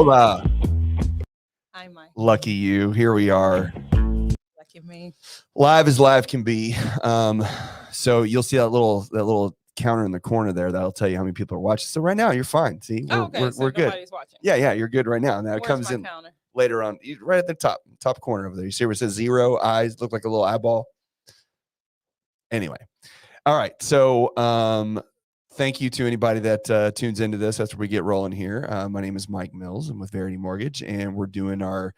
Hola. Hi, Mike. Lucky you. Here we are. Lucky me. Live as live can be. So you'll see that little counter in the corner there that'll tell you how many people are watching. So right now you're fine. See, we're good. Nobody's watching. Yeah, you're good right now. Now it Where's comes my in counter? later on, right at the top corner over there. You see where it says 0 eyes, look like a little eyeball. Anyway, all right. So thank you to anybody that tunes into this. That's where we get rolling here. My name is Mike Mills. I'm with Verity Mortgage, and we're doing our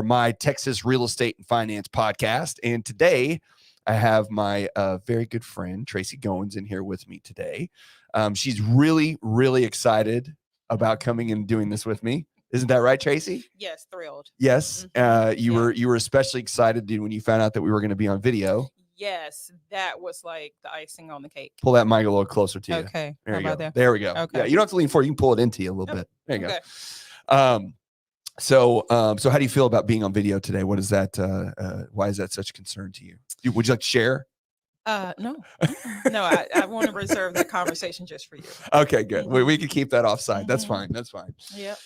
My Texas Real Estate and Finance podcast. And today, I have my very good friend Tracey Goins in here with me today. She's really, really excited about coming and doing this with me. Isn't that right, Tracy? Yes, thrilled. Yes. You were especially excited, dude, when you found out that we were going to be on video. Yes, that was like the icing on the cake. Pull that mic a little closer to you. Okay. There you go. There? There we go. Okay. Yeah, you don't have to lean forward. You can pull it into you a little bit. There you Okay. go. So how do you feel about being on video today? What is that? Why is that such a concern to you? Would you like to share? No. I want to reserve that conversation just for you. Okay, good. We can keep that offside. That's fine. That's fine. Yep.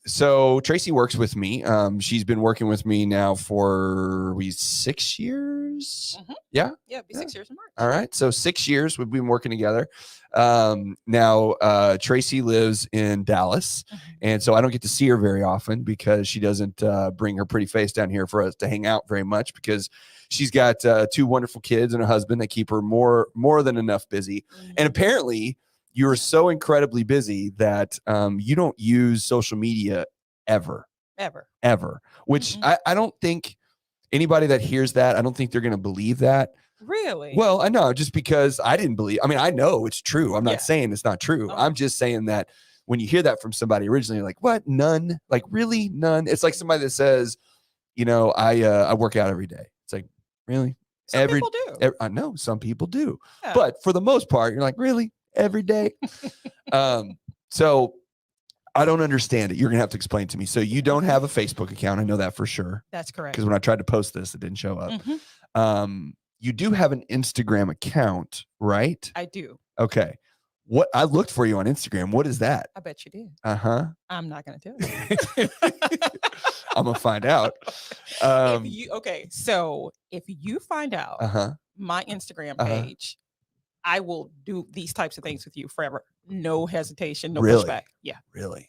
So Tracy works with me. She's been working with me now for 6 years. Yeah. Yeah, it'll be 6 years in March. All right. So 6 years we've been working together. Now Tracy lives in Dallas, and so I don't get to see her very often because she doesn't bring her pretty face down here for us to hang out very much because she's got 2 wonderful kids and a husband that keep her more than enough busy. And apparently you're so incredibly busy that you don't use social media ever, which I don't think anybody that hears that, I don't think they're going to believe that. Really? Well, I know, just because I didn't believe. I mean, I know it's true. I'm not saying it's not true. I'm just saying that when you hear that from somebody originally, you're like, what? None? Like, really? None? It's like somebody that says, I work out every day. It's like, really? Some people do. I know some people do. Yeah. But for the most part, you're like, really? Every day? So I don't understand it. You're going to have to explain to me. So you don't have a Facebook account. I know that for sure. That's correct. Because when I tried to post this, it didn't show up. You do have an Instagram account, right? I do. Okay. What I looked for you on Instagram. What is that? I bet you did. I'm not going to tell you. I'm going to find out. So if you find out my Instagram page, I will do these types of things with you forever. No hesitation, no pushback. Yeah. Really?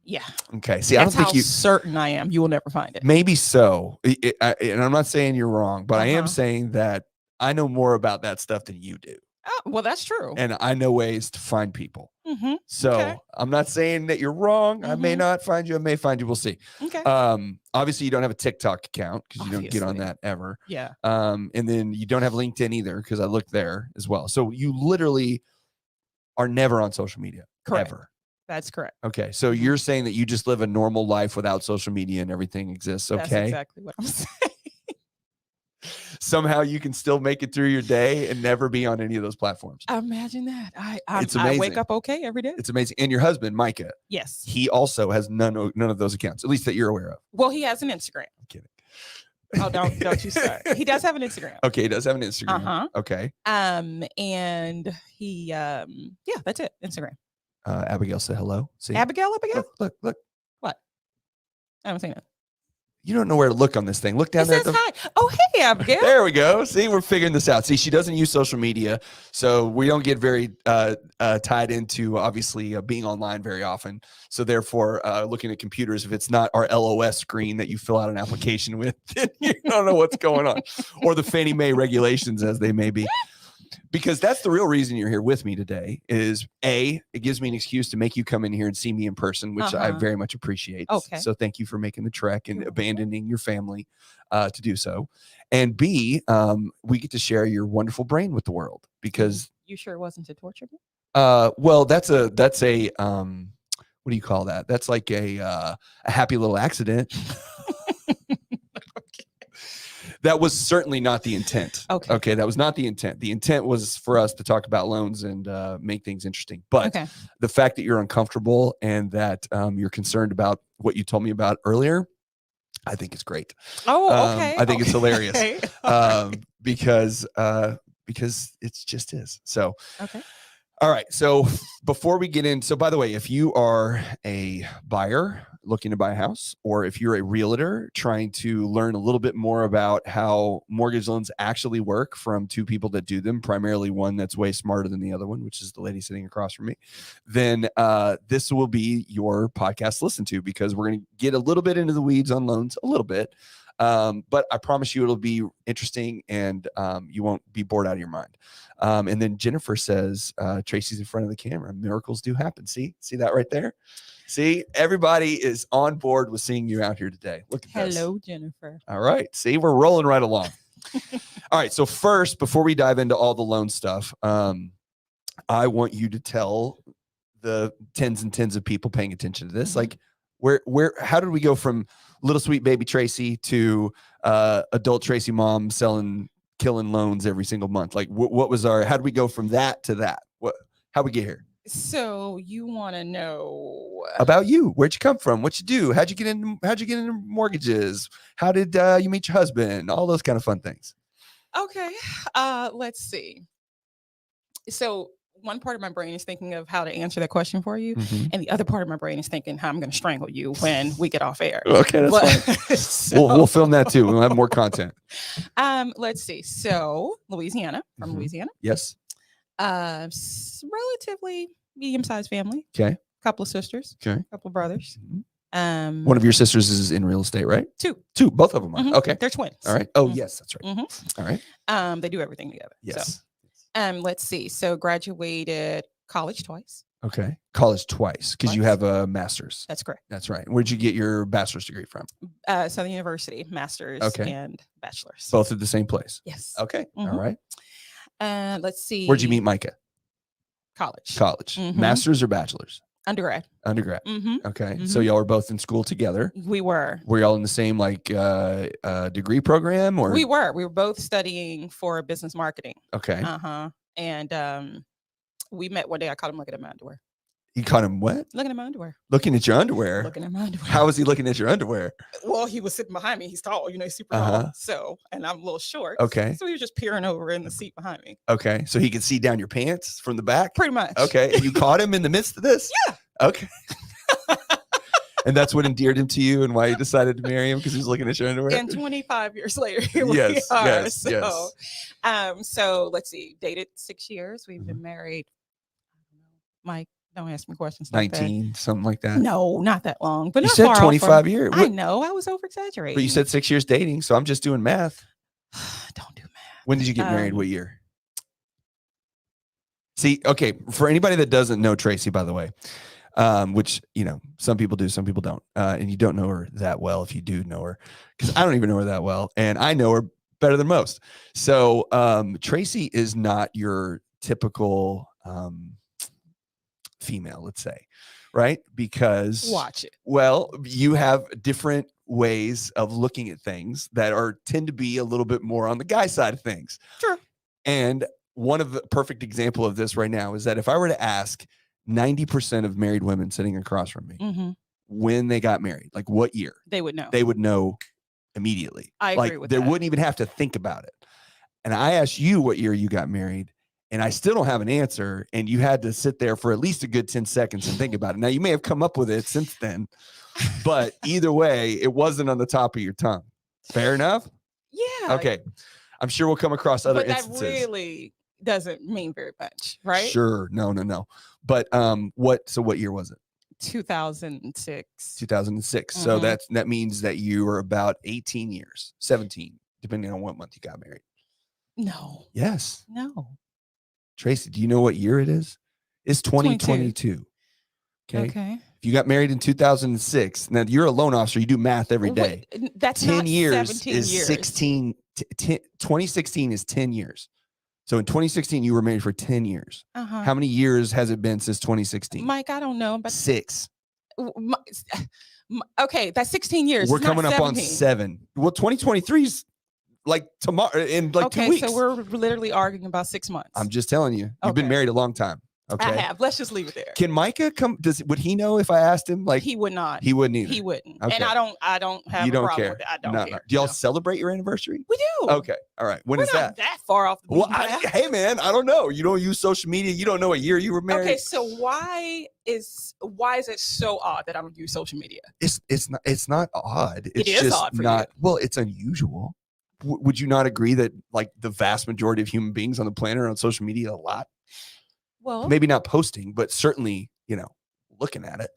Yeah. Okay. See, That's I don't think how certain I am. You will never find it. Maybe so. And I'm not saying you're wrong, but I am saying that I know more about that stuff than you do. Oh, well, that's true. And I know ways to find people. So I'm not saying that you're wrong. I may not find you. I may find you. We'll see. Okay. Obviously, you don't have a TikTok account because you don't get on that ever. Yeah. And then you don't have LinkedIn either because I looked there as well. So you literally are never on social media. Correct. Ever. That's correct. Okay. So you're saying that you just live a normal life without social media and everything exists. Okay. That's exactly what I'm saying. Somehow you can still make it through your day and never be on any of those platforms. Imagine that. It's amazing. I wake up okay every day. It's amazing. And your husband, Micah. Yes. He also has none of those accounts, at least that you're aware of. Well, he has an Instagram. I'm kidding. Oh, don't you start. He does have an Instagram. Okay, he does have an Instagram. Okay. And he that's it. Instagram. Abigail said hello. See? Abigail? Look. What? I don't see that. You don't know where to look on this thing. Look down there. Hi. Oh, hey, Abigail. There we go. See, we're figuring this out. See, she doesn't use social media, so we don't get very tied into, obviously, being online very often. So therefore, looking at computers, if it's not our LOS screen that you fill out an application with, then you don't know what's going on. Or the Fannie Mae regulations as they may be. Because that's the real reason you're here with me today is it gives me an excuse to make you come in here and see me in person, which I very much appreciate. Okay. So thank you for making the trek and abandoning your family to do so. And B, we get to share your wonderful brain with the world because you sure it wasn't to torture me? Well, that's a what do you call that? That's like a happy little accident. That was certainly not the intent. Okay. That was not the intent. The intent was for us to talk about loans and make things interesting. But the fact that you're uncomfortable and that you're concerned about what you told me about earlier, I think it's great. Oh, okay. I think it's hilarious because it just is. So, All right. So before we get in, so by the way, if you are a buyer looking to buy a house, or if you're a realtor trying to learn a little bit more about how mortgage loans actually work from two people that do them, primarily one that's way smarter than the other one, which is the lady sitting across from me, then this will be your podcast to listen to, because we're going to get a little bit into the weeds on loans, a little bit. But I promise you it'll be interesting, and you won't be bored out of your mind. And then Jennifer says, Tracy's in front of the camera. Miracles do happen. See that right there? See, everybody is on board with seeing you out here today. Look at this. Hello, Jennifer. All right. See, we're rolling right along. All right. So first, before we dive into all the loan stuff, I want you to tell the tens and tens of people paying attention to this, like, how did we go from little sweet baby Tracy to adult Tracy mom killing loans every single month? Like, what was how did we go from that to that? How'd we get here? So you want to know about you? Where'd you come from? What you do? How'd you get into mortgages? How did you meet your husband? All those kind of fun things. Okay. Let's see. So one part of my brain is thinking of how to answer that question for you. And the other part of my brain is thinking how I'm going to strangle you when we get off air. Okay, that's fine. So, we'll film that too. We'll have more content. Let's see. So Louisiana, from Louisiana. Yes. Relatively medium-sized family. Okay. Couple of sisters. Okay. Couple of brothers. One of your sisters is in real estate, right? Two. Both of them are. Okay. They're twins. All right. Oh, yes, that's right. All right. They do everything together. Yes. So, let's see. So graduated college twice. Okay. College twice, because you have a master's. That's correct. That's right. Where'd you get your bachelor's degree from? Southern University, master's and bachelor's. Both at the same place? Yes. Okay. All right. Let's see. Where'd you meet Micah? College. Master's or bachelor's? Undergrad. Okay. So y'all were both in school together. We were. Were y'all in the same degree program, or? We were both studying for business marketing. Okay. And we met one day. I caught him looking at my underwear. You caught him what? Looking at my underwear. Looking at your underwear? Looking at my underwear. How was he looking at your underwear? Well, he was sitting behind me. He's tall, he's super tall. So, and I'm a little short. Okay. So he was just peering over in the seat behind me. Okay. So he could see down your pants from the back? Pretty much. Okay. And you caught him in the midst of this? Yeah. Okay. And that's what endeared him to you, and why you decided to marry him, because he was looking at your underwear? And 25 years later, here we are. Yes. So let's see. Dated 6 years. We've been married. Mike, don't ask me questions. 19, something like that. No, not that long. But you said 25 years. I know. I was over exaggerating. But you said 6 years dating, so I'm just doing math. Don't do math. When did you get married? What year? See, okay, for anybody that doesn't know Tracy, by the way, which, some people do, some people don't. And you don't know her that well if you do know her, because I don't even know her that well. And I know her better than most. So Tracy is not your typical female, let's say, right? Because watch it. Well, you have different ways of looking at things that tend to be a little bit more on the guy side of things. Sure. And one of the perfect example of this right now is that if I were to ask 90% of married women sitting across from me when they got married, like what year, they would know. They would know immediately. I agree with that. They wouldn't even have to think about it. And I asked you what year you got married, and I still don't have an answer. And you had to sit there for at least a good 10 seconds and think about it. Now, you may have come up with it since then, but either way, it wasn't on the top of your tongue. Fair enough? Yeah. Okay. I'm sure we'll come across other instances. That really doesn't mean very much, right? Sure. No. But what year was it? 2006. 2006. So that means that you were about 18 years, 17, depending on what month you got married. No. Yes. No. Tracy, do you know what year it is? It's 2022. Okay. If you got married in 2006, now you're a loan officer, you do math every day. Wait, that's 10 not years 17 is years. 16. 2016 is 10 years. So in 2016, you were married for 10 years. How many years has it been since 2016? Mike, I don't know. But 6. Okay, that's 16 years. We're coming up on 7. Well, 2023 is like tomorrow in like 2 weeks. So we're literally arguing about 6 months. I'm just telling you, you've been married a long time. Okay. I have. Let's just leave it there. Can Micah come? Would he know if I asked him? Like He would not. He wouldn't either. He wouldn't. Okay. And I don't have You a don't problem care. with it. I don't No. care. Do y'all No. celebrate your anniversary? We do. Okay. All right. When We're is not that? far off the Well, beaten path. hey man, I don't know. You don't use social media. You don't know what year you were married. Okay, so why is it so odd that I don't use social media? It's not odd. It's It is just odd for not. Well, it's unusual. Would you not agree that like the vast majority of human beings on the planet are on social media a lot? Well, Maybe not posting, but certainly, looking at it.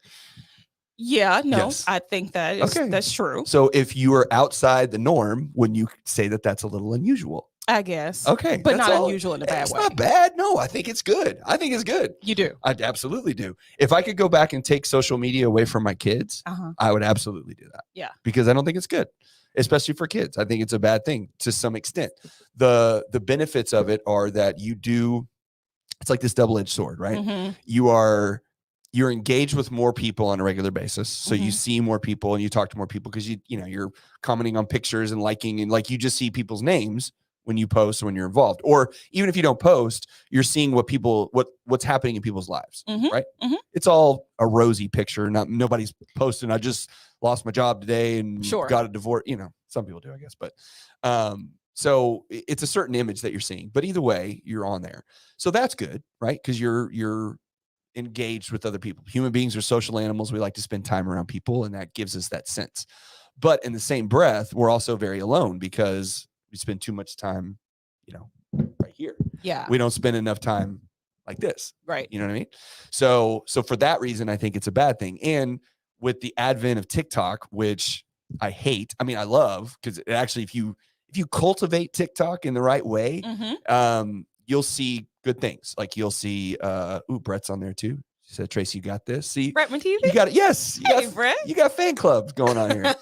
yeah, no, Yes. I think that's true. So if you are outside the norm, wouldn't you say that that's a little unusual? I guess. Okay. But that's not all. unusual in a bad It's way. not bad. No, I think it's good. I think it's good. You do. I absolutely do. If I could go back and take social media away from my kids, I would absolutely do that. Yeah. Because I don't think it's good, especially for kids. I think it's a bad thing to some extent. The benefits of it are that it's like this double-edged sword, right? Mm-hmm. You're engaged with more people on a regular basis. So you Mhm. see more people and you talk to more people because you're commenting on pictures and liking, and like you just see people's names when you post, when you're involved. Or even if you don't post, you're seeing what's happening in people's lives, Mhm. right? Mhm. It's all a rosy picture. Nobody's posting, I just lost my job today and Sure. got a divorce. Some people do, I guess. But so it's a certain image that you're seeing. But either way, you're on there. So that's good, right? Because you're engaged with other people. Human beings are social animals. We like to spend time around people, and that gives us that sense. But in the same breath, we're also very alone because we spend too much time, right here. Yeah. We don't spend enough time like this. Right. You know what I mean? So for that reason, I think it's a bad thing. And with the advent of TikTok, which I hate, I love, because it actually, if you cultivate TikTok in the right way, you'll see good things. Like you'll see, Brett's on there too. She said, Tracy, you got this. See, Brett TV? you got it. Yes. Brett. You got fan clubs going on here.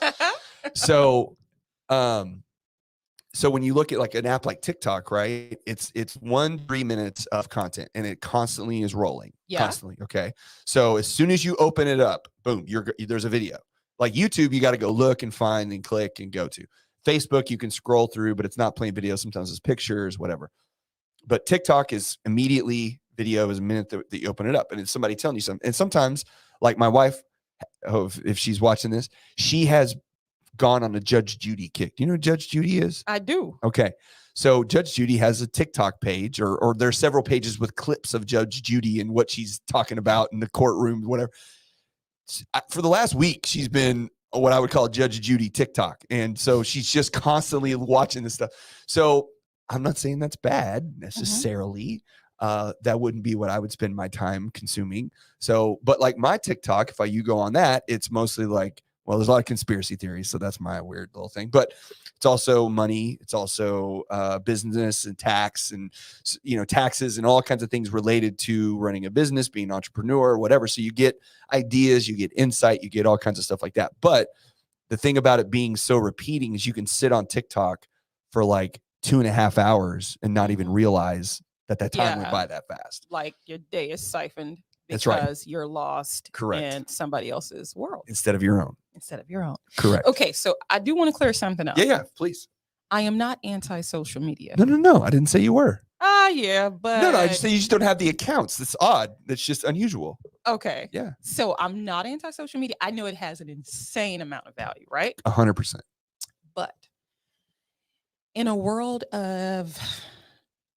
So when you look at like an app like TikTok, right? It's 3 minutes of content and it constantly is rolling. Yeah. Constantly. Okay. So as soon as you open it up, boom, there's a video. Like YouTube, you got to go look and find and click and go to. Facebook, you can scroll through, but it's not playing videos. Sometimes it's pictures, whatever. But TikTok is immediately video is a minute that you open it up and it's somebody telling you something. And sometimes, like my wife, if she's watching this, she has gone on a Judge Judy kick. Do you know who Judge Judy is? I do. Okay. So Judge Judy has a TikTok page or there are several pages with clips of Judge Judy and what she's talking about in the courtroom, whatever. For the last week, she's been what I would call Judge Judy TikTok. And so she's just constantly watching this stuff. So I'm not saying that's bad necessarily. That wouldn't be what I would spend my time consuming. So, but like my TikTok, you go on that, it's mostly like, well, there's a lot of conspiracy theories. So that's my weird little thing, but it's also money. It's also business and tax and, taxes and all kinds of things related to running a business, being an entrepreneur, whatever. So you get ideas, you get insight, you get all kinds of stuff like that. But the thing about it being so repeating is you can sit on TikTok for like 2.5 hours and not even realize that time went by that fast. Like your day is siphoned That's right. because you're lost in somebody else's world. Instead of your own. Correct. Okay, so I do want to clear something up. Yeah, please. I am not anti-social media. No. I didn't say you were. Yeah, but No, I just say you just don't have the accounts. That's odd. That's just unusual. Okay. Yeah. So I'm not anti-social media. I know it has an insane amount of value, right? 100%. But in a world of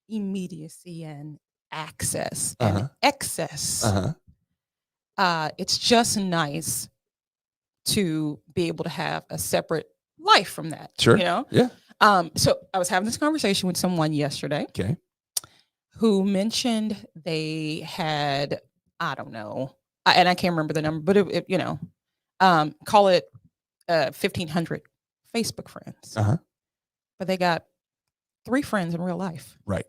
immediacy and access and excess, it's just nice to be able to have a separate life from that. Sure. Yeah. So I was having this conversation with someone yesterday. Okay. Who mentioned they had, I don't know, and I can't remember the number, but call it 1,500 Facebook friends. But they got 3 friends in real life. Right.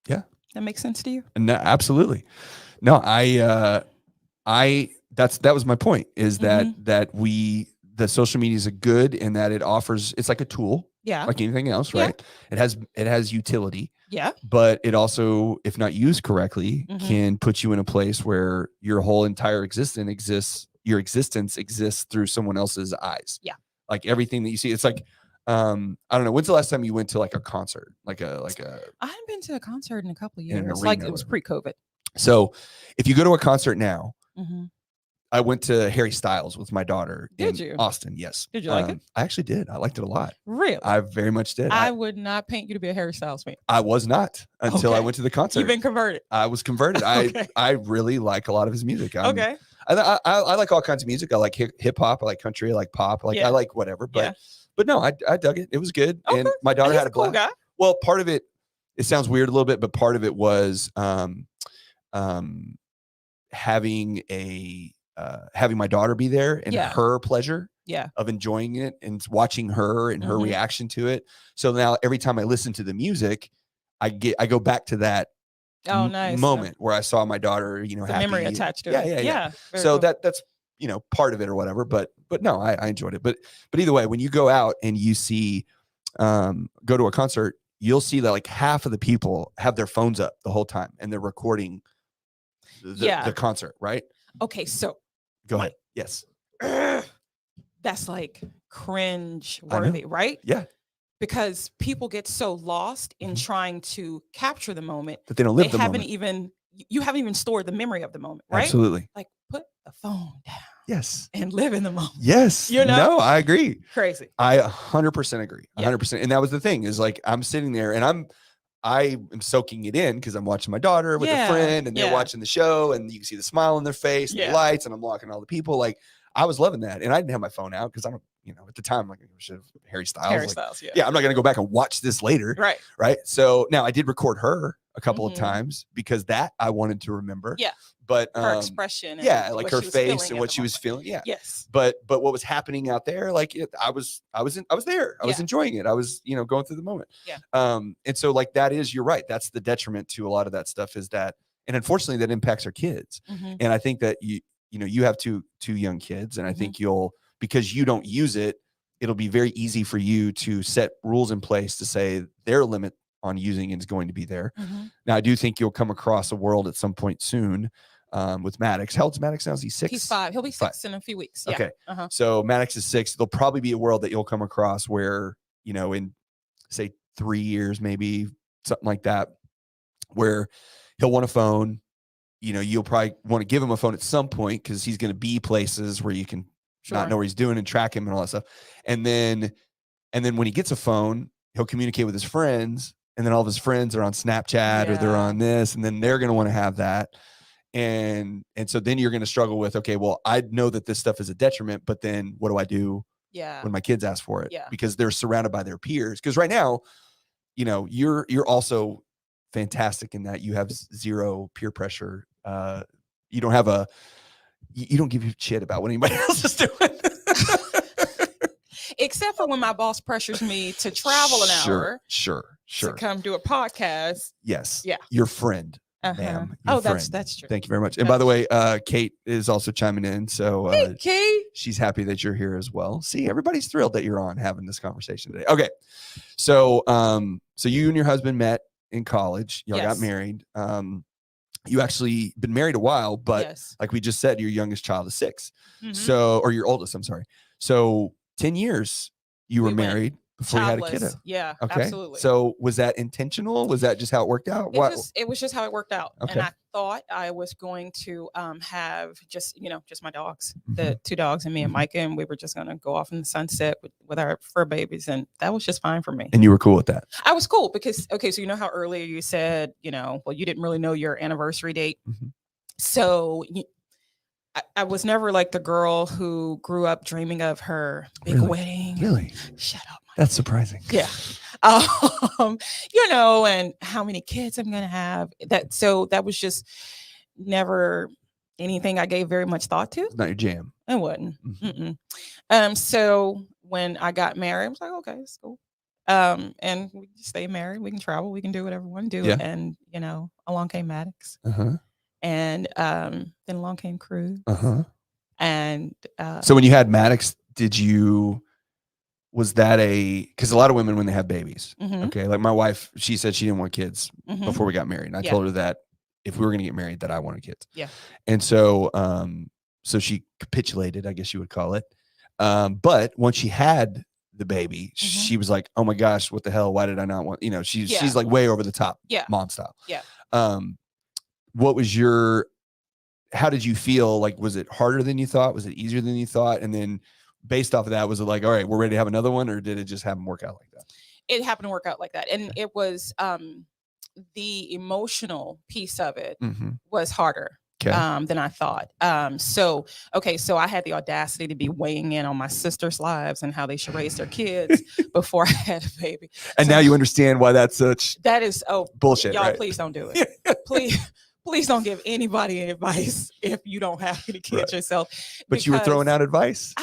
Yeah. That makes sense to you? No, absolutely. No, that was my point is that the social media is a good in that it's like a tool. Yeah. Like anything else, right? Yeah. It has utility. Yeah. But it also, if not used correctly, can put you in a place where your whole entire existence exists through someone else's eyes. Yeah. Like everything that you see, it's like, I don't know. When's the last time you went to like a concert? I haven't been to a concert in a couple of In an years. arena Like it was pre-COVID. So if you go to a concert now, Mm-hmm. I went to Harry Styles with my daughter Did in you? Austin. Yes. Did you like it? I actually did. I liked it a lot. Really? I very much did. I would not paint you to be a Harry Styles fan. I was not until I Okay. went to the concert. You've been converted. I was converted. Okay. I really like a lot of his music. Okay. I like all kinds of music. I like hip hop. I like country. I like pop. Like Yeah. I like whatever. But Yeah. but no, I dug it. It was good. Okay. And my daughter He's had a a cool blast. guy. Well, part of it sounds weird a little bit, but part of it was having my daughter be there and Yeah. her pleasure Yeah. of enjoying it and watching her and her Mhm. reaction to it. So now every time I listen to the music, I go back to that Oh, nice. moment where I saw my daughter, The happy. memory attached to Yeah, it. yeah. Very So cool. that's part of it or whatever. But no, I enjoyed it. But either way, when you go out and you see go to a concert, you'll see that like half of the people have their phones up the whole time and they're recording the concert, right? Okay, so Go ahead. Yes. that's like cringe worthy, right? Yeah. Because people get so lost in Mhm. trying to capture the moment That they don't live the moment. You haven't even stored the memory of the moment, right? Absolutely. Like put the phone down Yes. and live in the moment. Yes. No, I agree. Crazy. I 100% agree. Yeah. 100%. And that was the thing is like, I'm sitting there and I am soaking it in because I'm watching my daughter with a friend and they're watching the show and you can see the smile on their face and the lights and I'm walking all the people. Like I was loving that. And I didn't have my phone out because I don't, at the time, like Harry Styles. Yeah. I'm not going to go back and watch this later. Right. So now I did record her a couple of times because that I wanted to remember. Yeah. But her expression. And like her face and what she was feeling. Yeah. Yes. But what was happening out there, like I was there. I was enjoying it. I was, going through the moment. Yeah. And so like that is, you're right. That's the detriment to a lot of that stuff is that, and unfortunately that impacts our kids. Mm-hmm. And I think that you have two young kids and I think because you don't use it, it'll be very easy for you to set rules in place to say their limit on using it is going to be there. Mm-hmm. Now, I do think you'll come across a world at some point soon with Maddox. How old's Maddox now? Is he 6? He's 5. He'll be 6 in a few weeks. Yeah. Okay. So Maddox is 6. There'll probably be a world that you'll come across where, in say 3 years, maybe something like that, where he'll want a phone. You'll probably want to give him a phone at some point because he's going to be places where you can not know what he's doing and track him and all that stuff. And then when he gets a phone, he'll communicate with his friends. And then all of his friends are on Snapchat or they're on this, and then they're going to want to have that. And so then you're going to struggle with, okay, well, I know that this stuff is a detriment, but then what do I do when my kids ask for it? Yeah. Because they're surrounded by their peers. Because right now, you're also fantastic in that you have zero peer pressure. You don't have you don't give a shit about what anybody else is doing. Except for when my boss pressures me to travel an hour. Sure. To come do a podcast. Yes. Yeah. Your friend. Ma'am. That's true. Thank you very much. And by the way, Kate is also chiming in. So hey, Kate. She's happy that you're here as well. See, everybody's thrilled that you're on having this conversation today. Okay. So so you and your husband met in college. Y'all got married. You actually been married a while, but like we just said, your youngest child is 6. Mm-hmm. So, or your oldest, I'm sorry. So 10 years you were married before childless. You had a kiddo. Yeah, okay. Absolutely. So was that intentional? Was that just how it worked out? It was just how it worked out. Okay. And I thought I was going to have just my dogs, the 2 dogs and me and Micah, and we were just going to go off in the sunset with our fur babies. And that was just fine for me. And you were cool with that? I was cool because, okay, so how earlier you said, well, you didn't really know your anniversary date. Mm-hmm. So I was never like the girl who grew up dreaming of her big wedding. Really? Shut up. That's surprising. Yeah. And how many kids I'm going to have. That was just never anything I gave very much thought to. It's not your jam. It wasn't. Mm-hmm. So when I got married, I was like, okay, it's cool. And we stay married. We can travel. We can do whatever we want to do. Yeah. And, along came Maddox. Uh-huh. And then along came Cruz. Uh-huh. And so when you had Maddox, was that because a lot of women, when they have babies, okay, like my wife, she said she didn't want kids before we got married. And I told her that if we were going to get married, that I wanted kids. Yeah. And so, so she capitulated, I guess you would call it. But once she had the baby, she was like, oh my gosh, what the hell? Why did I not want, she's like way over the top, mom style. Yeah. what was how did you feel? Like, was it harder than you thought? Was it easier than you thought? And then based off of that, was it like, all right, we're ready to have another one, or did it just happen to work out like that? It happened to work out like that. And it was the emotional piece of it was harder than I thought. So I had the audacity to be weighing in on my sister's lives and how they should raise their kids before I had a baby. And so now you understand why that's such bullshit. Y'all, right? please don't do it. Please don't give anybody advice if you don't have any kids yourself. But you were throwing out advice.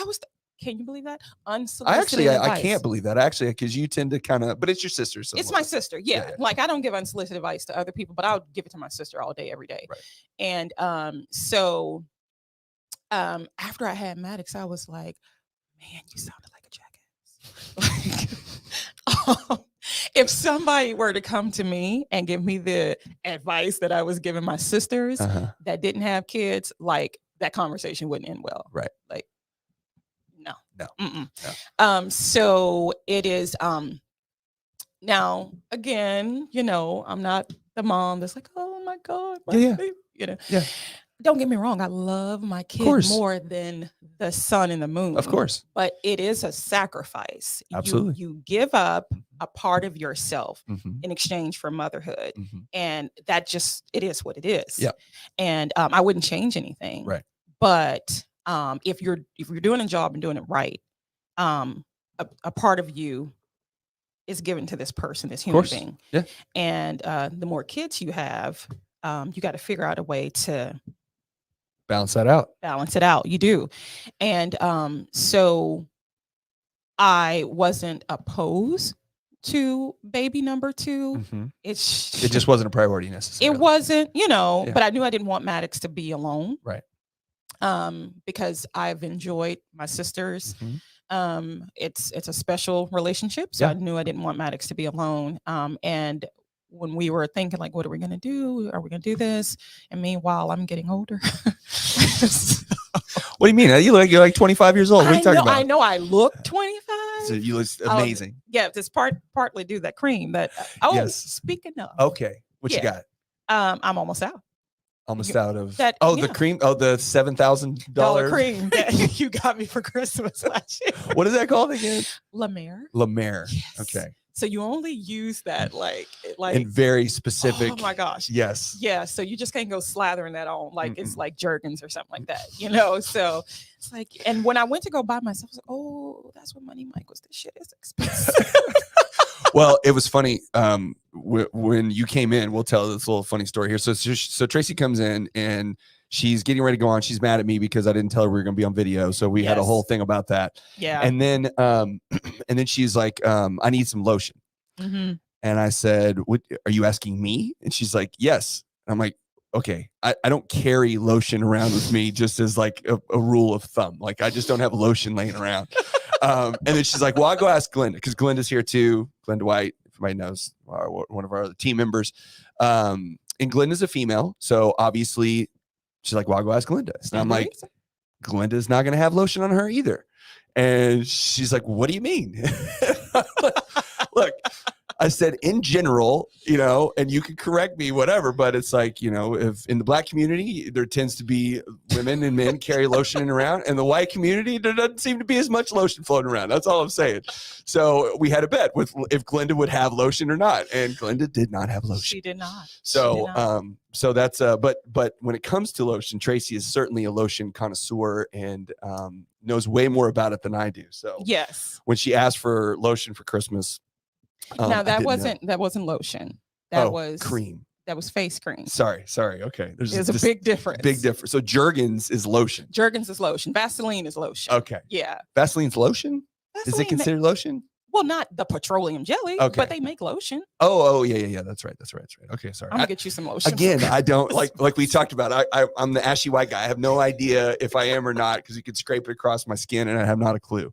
Can you believe that? Unsolicited advice. I can't believe that actually, because you tend to kind of, but it's your sister. So it's my sister. Yeah. Like, I don't give unsolicited advice to other people, but I'll give it to my sister all day, every day. Right. And after I had Maddox, I was like, man, you sounded like a jackass. If somebody were to come to me and give me the advice that I was giving my sisters that didn't have kids, like, that conversation wouldn't end well. Right. Like, no. No. So it is, now, again, I'm not the mom that's like, oh my God. Baby, Don't get me wrong. I love my kid more than the sun and the moon. Of course. But it is a sacrifice. Absolutely. You give up a part of yourself in exchange for motherhood. And that it is what it is. Yeah. And I wouldn't change anything. Right. But if you're doing a job and doing it right, a part of you is given to this person, this human being. Yeah. And the more kids you have, you got to figure out a way to balance that out. Balance it out. You do. And so I wasn't opposed to baby number 2. It just wasn't a priority necessarily. It wasn't, but I knew I didn't want Maddox to be alone. Right. Because I've enjoyed my sisters. It's a special relationship. So I knew I didn't want Maddox to be alone. And when we were thinking, like, what are we going to do? Are we going to do this? And meanwhile, I'm getting older. What do you mean? You're like 25 years old. What are you talking about? I know I look 25. So you look amazing. Just partly do that cream. But speaking of. Okay. What you got? I'm almost out. Almost out of that. Oh, the cream. Oh, the $7,000 cream that you got me for Christmas last year. What is that called again? La Mer. Yes. Okay. So you only use that like in very specific. Oh my gosh. Yes. Yeah. So you just can't go slathering that on like it's like Jergens or something like that, So it's like, and when I went to go buy myself, I was like, oh, that's what Money Mike was. This shit is expensive. Well, it was funny. When you came in, we'll tell this little funny story here. So Tracy comes in and she's getting ready to go on. She's mad at me because I didn't tell her we were going to be on video. So we had a whole thing about that. Yeah. And then she's like, I need some lotion. And I said, what are you asking me? And she's like, yes. And I'm like, okay, I don't carry lotion around with me just as like a rule of thumb. Like, I just don't have lotion laying around. And then she's like, well, I'll go ask Glenda, because Glenda's here too. Glenda White, if anybody knows, one of our other team members. And Glenda's a female. So obviously she's like, well, I'll go ask Glenda. And I'm like, Glenda's not going to have lotion on her either. And she's like, what do you mean? Look, I said, in general, and you can correct me, whatever, but it's like, if in the Black community, there tends to be women and men carry lotion around. In the white community, there doesn't seem to be as much lotion floating around. That's all I'm saying. So we had a bet with if Glenda would have lotion or not. And Glenda did not have lotion. She did not. So, so that's, but when it comes to lotion, Tracy is certainly a lotion connoisseur and knows way more about it than I do. So yes, when she asked for lotion for Christmas, now that wasn't lotion. That was cream. That was face cream. Sorry. Okay. There's a big difference. Big difference. So Jergens is lotion. Jergens is lotion. Vaseline is lotion. Okay. Yeah. Vaseline's lotion? Is it considered lotion? Well, not the petroleum jelly, but they make lotion. Oh, yeah. That's right. Okay, sorry. I'm gonna get you some lotion. Again, I don't like we talked about. I'm the ashy white guy. I have no idea if I am or not, because you could scrape it across my skin and I have not a clue.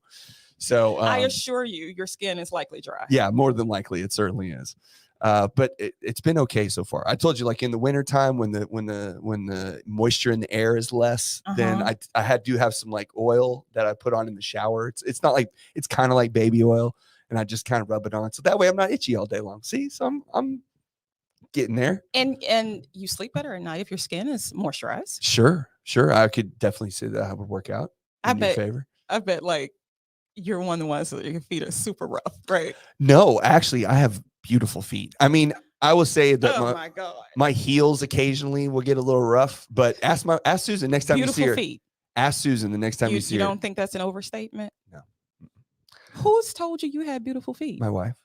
So I assure you, your skin is likely dry. Yeah, more than likely, it certainly is. But it's been okay so far. I told you, like in the wintertime when the moisture in the air is less, then I do have some like oil that I put on in the shower. It's not like, it's kind of like baby oil, and I just kind of rub it on, so that way I'm not itchy all day long. See, so I'm Getting there. And you sleep better at night if your skin is moisturized. Sure. I could definitely say that would work out in your favor. I bet like you're one of the ones that your feet are super rough, right? No, actually, I have beautiful feet. I mean, I will say that my God. my heels occasionally will get a little rough, but ask Susan next time Beautiful you see her. feet. Ask Susan the next time you see her. You don't think that's an overstatement? No. Who's told you had beautiful feet? My wife.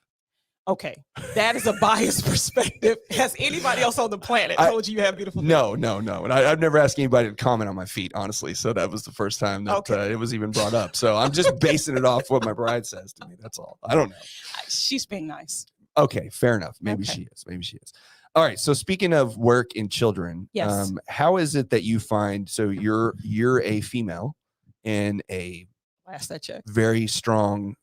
Okay, that is a biased perspective. Has anybody else on the planet told you have beautiful feet? No. And I've never asked anybody to comment on my feet, honestly. So that was the first time that it was even brought up. So I'm just basing it off what my bride says to me. That's all. I don't know. She's being nice. Okay, fair enough. Maybe she is. All right. So speaking of work and children, yes. How is it that you find? So you're a female in a last I checked very strong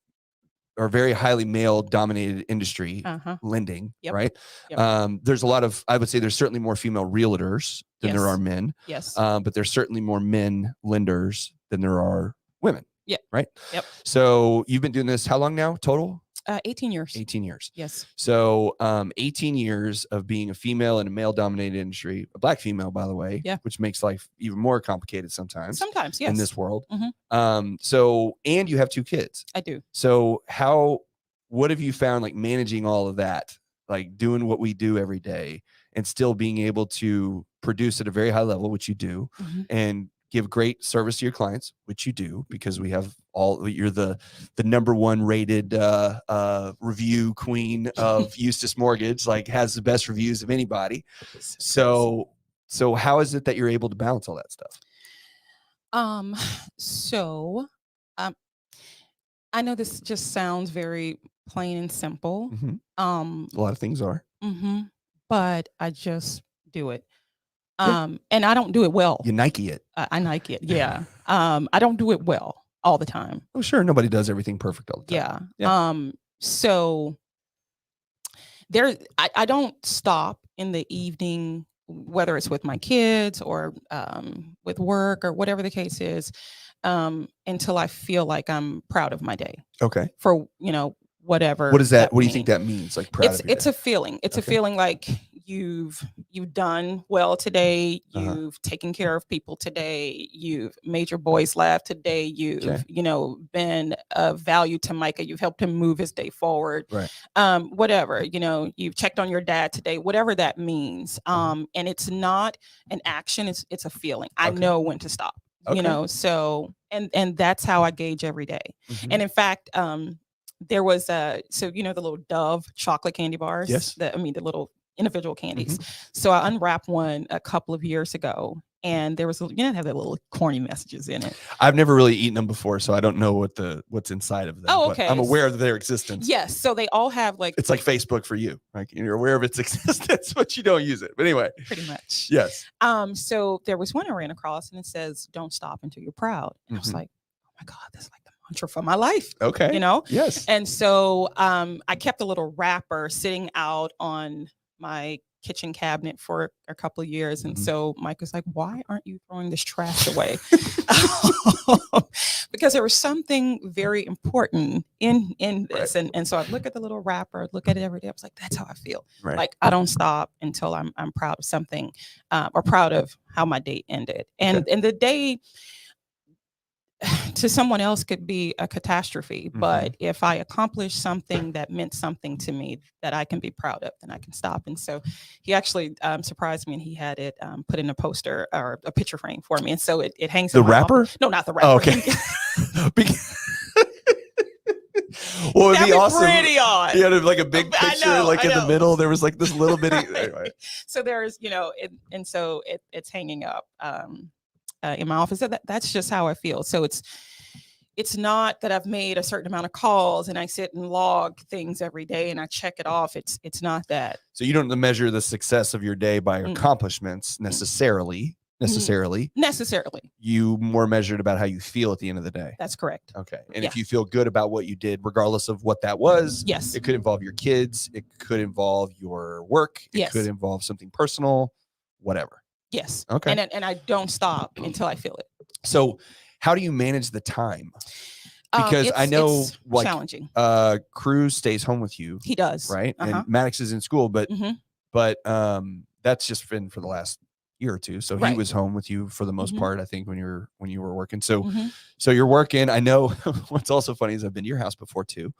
or very highly male dominated industry, lending, right? Yep. There's a lot of, I would say there's certainly more female realtors than there are men. Yes. But there's certainly more men lenders than there are women. Yep. Right. Yep. So you've been doing this how long now total? 18 years. 18 years. Yes. So 18 years of being a female in a male dominated industry, a black female, by the way, which makes life even more complicated sometimes. Sometimes, yes. In this world. Mm-hmm. So, and you have 2 kids. I do. So what have you found like managing all of that, like doing what we do every day and still being able to produce at a very high level, which you do, and give great service to your clients, which you do, because we have you're the number 1 rated review queen of Eustace Mortgage, like has the best reviews of anybody. So how is it that you're able to balance all that stuff? I know this just sounds very plain and simple. A lot of things are. But I just do it. And I don't do it well. You Nike it. I Nike it. Yeah. I don't do it well all the time. Oh, sure. Nobody does everything perfect all the time. Yeah. So I don't stop in the evening, whether it's with my kids or with work or whatever the case is, until I feel like I'm proud of my day. Okay. For, whatever. What is that? What do you think that means? Like proud of your it's day? a feeling. It's a feeling like you've done well today. You've taken care of people today. You've made your boys laugh today. You've, been of value to Micah. You've helped him move his day forward. Right. Whatever, you've checked on your dad today, whatever that means. And it's not an action. It's a feeling. I know when to stop, so, and that's how I gauge every day. And in fact, there was the little Dove chocolate candy bars. Yes. The little individual candies. So I unwrapped one a couple of years ago, and there was it had the little corny messages in it. I've never really eaten them before, so I don't know what's inside of them. Oh, okay. But I'm aware of their existence. Yes. So they all have it's like Facebook for you. Like you're aware of its existence, but you don't use it. But anyway. Pretty much. Yes. So there was one I ran across, and it says, "Don't stop until you're proud." And I was like, "Oh my God, that's like the mantra for my life." Okay. Yes. And so I kept a little wrapper sitting out on my kitchen cabinet for a couple of years. And so Mike was like, "Why aren't you throwing this trash away?" Because there was something very important in this. Right. And so I look at the little wrapper, look at it every day. I was like, that's how I feel. Right. Like I don't stop until I'm proud of something, or proud of how my day ended. And the day to someone else could be a catastrophe, but if I accomplish something that meant something to me that I can be proud of, then I can stop. And so he actually surprised me, and he had it put in a poster or a picture frame for me, and so it hangs. The wrapper? No, not the wrapper. Oh, okay. Well, it'd be awesome. Pretty odd. You had like a big picture, in the middle. There was like this little bitty. Right. Anyway. So there's, and so it's hanging up in my office. That's just how I feel. So it's not that I've made a certain amount of calls and I sit and log things every day and I check it off. It's not that. So you don't measure the success of your day by accomplishments necessarily. You more measured about how you feel at the end of the day. That's correct. Okay. And if you feel good about what you did, regardless of what that was, yes, it could involve your kids. It could involve your work. It could involve something personal, whatever. Yes. Okay. And I don't stop until I feel it. So how do you manage the time? Because I know challenging. Cruz stays home with you. He does. Right. And Maddox is in school, but but that's just been for the last year or two. So he Right. was home with you for the most Mhm. part, I think, when you were working. So Mhm. so you're working. I know what's also funny is I've been to your house before too.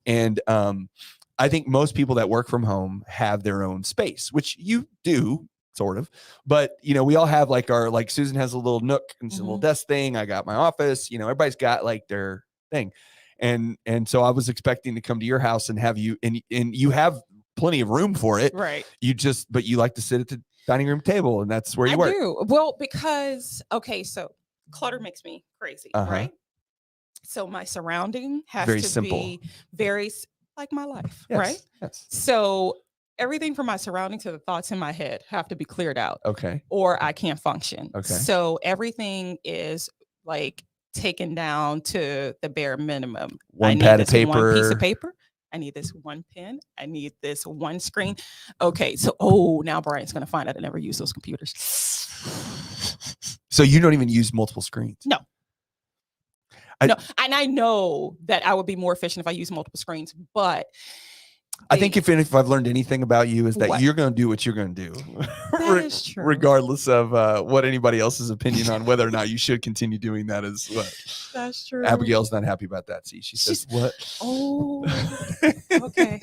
And I think most people that work from home have their own space, which you do sort of, but we all have like like Susan has a little nook and some little Mhm. desk thing. I got my office, everybody's got like their thing. And so I was expecting to come to your house and have you, and you have plenty of room for it. Right. But you like to sit at the dining room table, and that's where you I work. do. Well, because so clutter makes me crazy, Uh-huh. right? So my surrounding has Very to simple. be very like my life, Yes, right? yes. So everything from my surrounding to the thoughts in my head have to be cleared out, Okay. or I can't function. Okay. So everything is like taken down to the bare minimum. I One need pad of this one piece of paper. paper. I need this one pen. I need this one screen. Okay, so now Brian's gonna find out I never use those computers. So you don't even use multiple screens? No. No, and I know that I would be more efficient if I use multiple screens, but I think if I've learned anything about you is that What? you're going to do what you're going to do, That is true. regardless of what anybody else's opinion on whether or not you should continue doing that is what. That's true. Abigail's not happy about that. See, she says, "What? Oh, okay.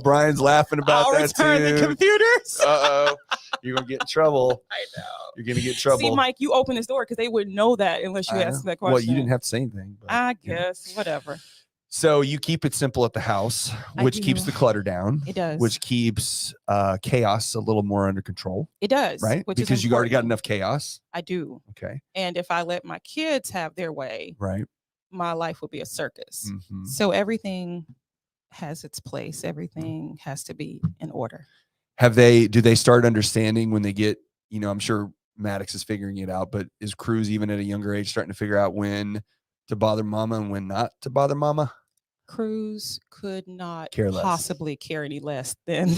Brian's laughing about I'll that return too. the computers. You're gonna get in trouble. I know. You're gonna get in trouble." See, Mike, you open this door because they wouldn't know that unless you I asked know. that question. Well, you didn't have to say anything. But, I guess whatever. So you keep it simple at the house, which keeps the clutter down. It does. Which keeps chaos a little more under control. It does. Right? Because you already got enough chaos. I do. Okay. And if I let my kids have their way, right, my life will be a circus. Mm-hmm. So everything has its place. Everything has to be in order. Do they start understanding when they get, I'm sure Maddox is figuring it out, but is Cruz even at a younger age starting to figure out when to bother mama and when not to bother mama? Cruz could not Care less. possibly care any less than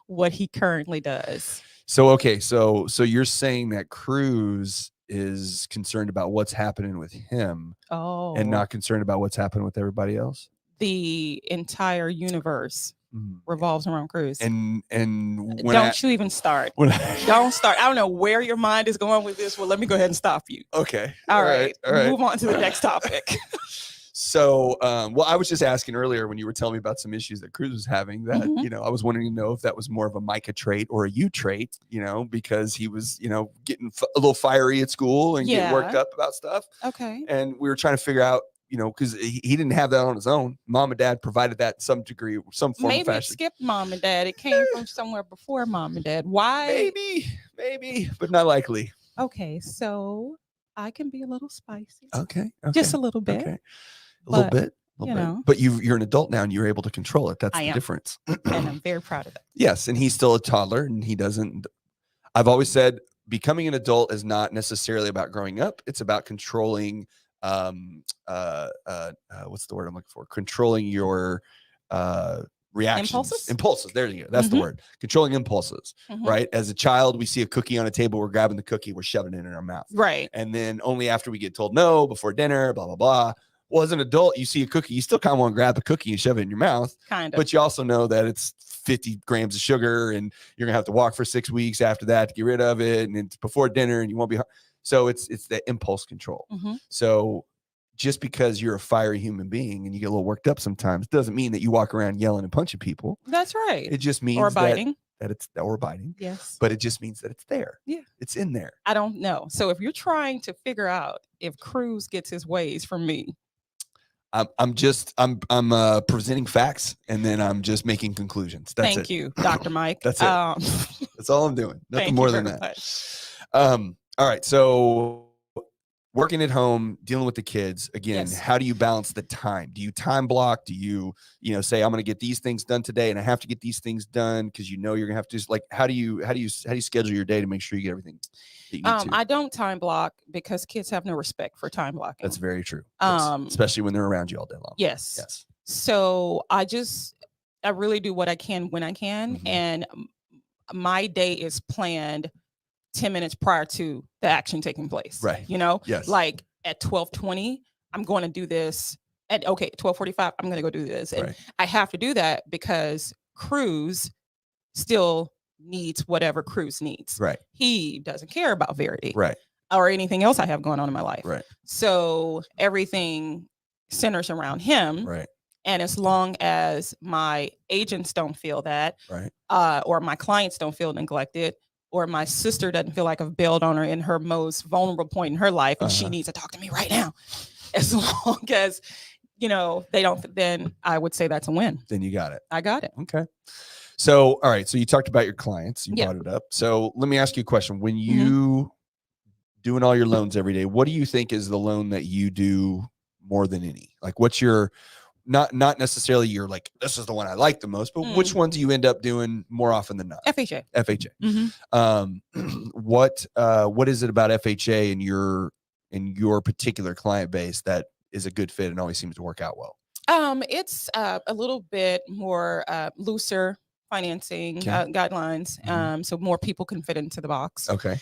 what he currently does. So, okay. So you're saying that Cruz is concerned about what's happening with him and not concerned about what's happening with everybody else? The entire universe revolves around Cruz. And don't you even start. Don't start. I don't know where your mind is going with this. Well, let me go ahead and stop you. Okay. All right. Move on to the next topic. So, well, I was just asking earlier when you were telling me about some issues that Cruz was having that, I was wanting to know if that was more of a Micah trait or a you trait, because he was, getting a little fiery at school and getting worked up about stuff. Okay. And we were trying to figure out, because he didn't have that on his own. Mom and dad provided that in some degree, some form of fashion. Maybe it skipped mom and dad. It came from somewhere before mom and dad. Why? Maybe, but not likely. Okay. So I can be a little spicy. Okay. Just a little bit. Okay. A little bit. But you're an adult now and you're able to control it. That's the difference. And I'm very proud of that. Yes. And he's still a toddler and he doesn't. I've always said becoming an adult is not necessarily about growing up. It's about controlling what's the word I'm looking for? Controlling your reactions. Impulses. There you go. That's the word. Controlling impulses. Right. As a child, we see a cookie on a table, we're grabbing the cookie, we're shoving it in our mouth. Right. And then only after we get told no before dinner, blah, blah, blah. Well, as an adult, you see a cookie, you still kind of want to grab the cookie and shove it in your mouth. Kind of. But you also know that it's 50 grams of sugar and you're going to have to walk for 6 weeks after that to get rid of it. And it's before dinner and you won't be. So it's the impulse control. So just because you're a fiery human being and you get a little worked up sometimes doesn't mean that you walk around yelling and punching people. That's right. It just means or biting. Or biting. Yes. But it just means that it's there. Yeah. It's in there. I don't know. So if you're trying to figure out if Cruz gets his ways from me, I'm presenting facts and then I'm just making conclusions. That's it. Thank you, Dr. Mike. That's it. That's all I'm doing. Nothing more than that. Much. All right. So working at home, dealing with the kids again, how do you balance the time? Do you time block? Do you, say I'm going to get these things done today and I have to get these things done because you're going to have to just how do you schedule your day to make sure you get everything that you need to? I don't time block because kids have no respect for time blocking. That's very true. Especially when they're around you all day long. Yes. So I really do what I can when I can. And my day is planned 10 minutes prior to the action taking place. Right. Yes. Like at 12:20, I'm going to do this. At 12:45, I'm going to go do this. And I have to do that because Cruz still needs whatever Cruz needs. Right. He doesn't care about Verity. Right. Or anything else I have going on in my life. Right. So everything centers around him. Right. And as long as my agents don't feel that, Right. Or my clients don't feel neglected, or my sister doesn't feel like I've bailed on her in her most vulnerable point in her life, and she needs to talk to me right now. As long as, they don't, then I would say that's a win. Then you got it. I got it. Okay. So, all right. So you talked about your clients. You Yeah. brought it up. So let me ask you a question. When you doing all your loans every day, what do you think is the loan that you do more than any? Like, what's your not necessarily you're like, this is the one I like the most, but which ones do you end up doing more often than not? FHA. What is it about FHA in your particular client base that is a good fit and always seems to work out well? It's a little bit more looser financing guidelines. So more people can fit into the box. Okay.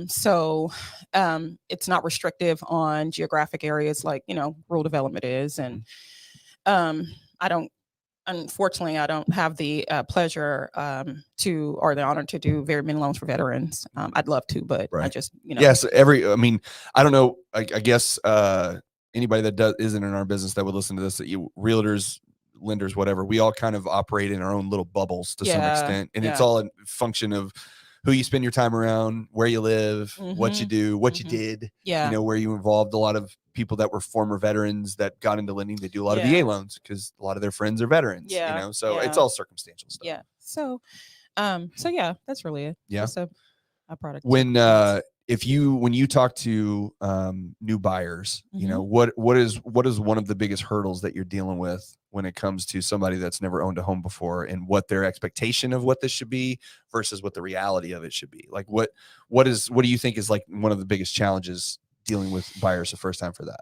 So it's not restrictive on geographic areas like, rural development is. And unfortunately, I don't have the pleasure or the honor to do very many loans for veterans. I'd love to, but I just, Yes. I don't know. I guess anybody that isn't in our business that would listen to this, realtors, lenders, whatever, we all kind of operate in our own little bubbles to some extent. And it's all a function of who you spend your time around, where you live, what you do, what you did, where you involved. A lot of people that were former veterans that got into lending, they do a lot of VA loans because a lot of their friends are veterans, so it's all circumstantial stuff. Yeah. So yeah, that's really it. Yeah. Just a product. When you talk to new buyers, what is one of the biggest hurdles that you're dealing with when it comes to somebody that's never owned a home before, and what their expectation of what this should be versus what the reality of it should be? Like what do you think is like one of the biggest challenges dealing with buyers the first time for that?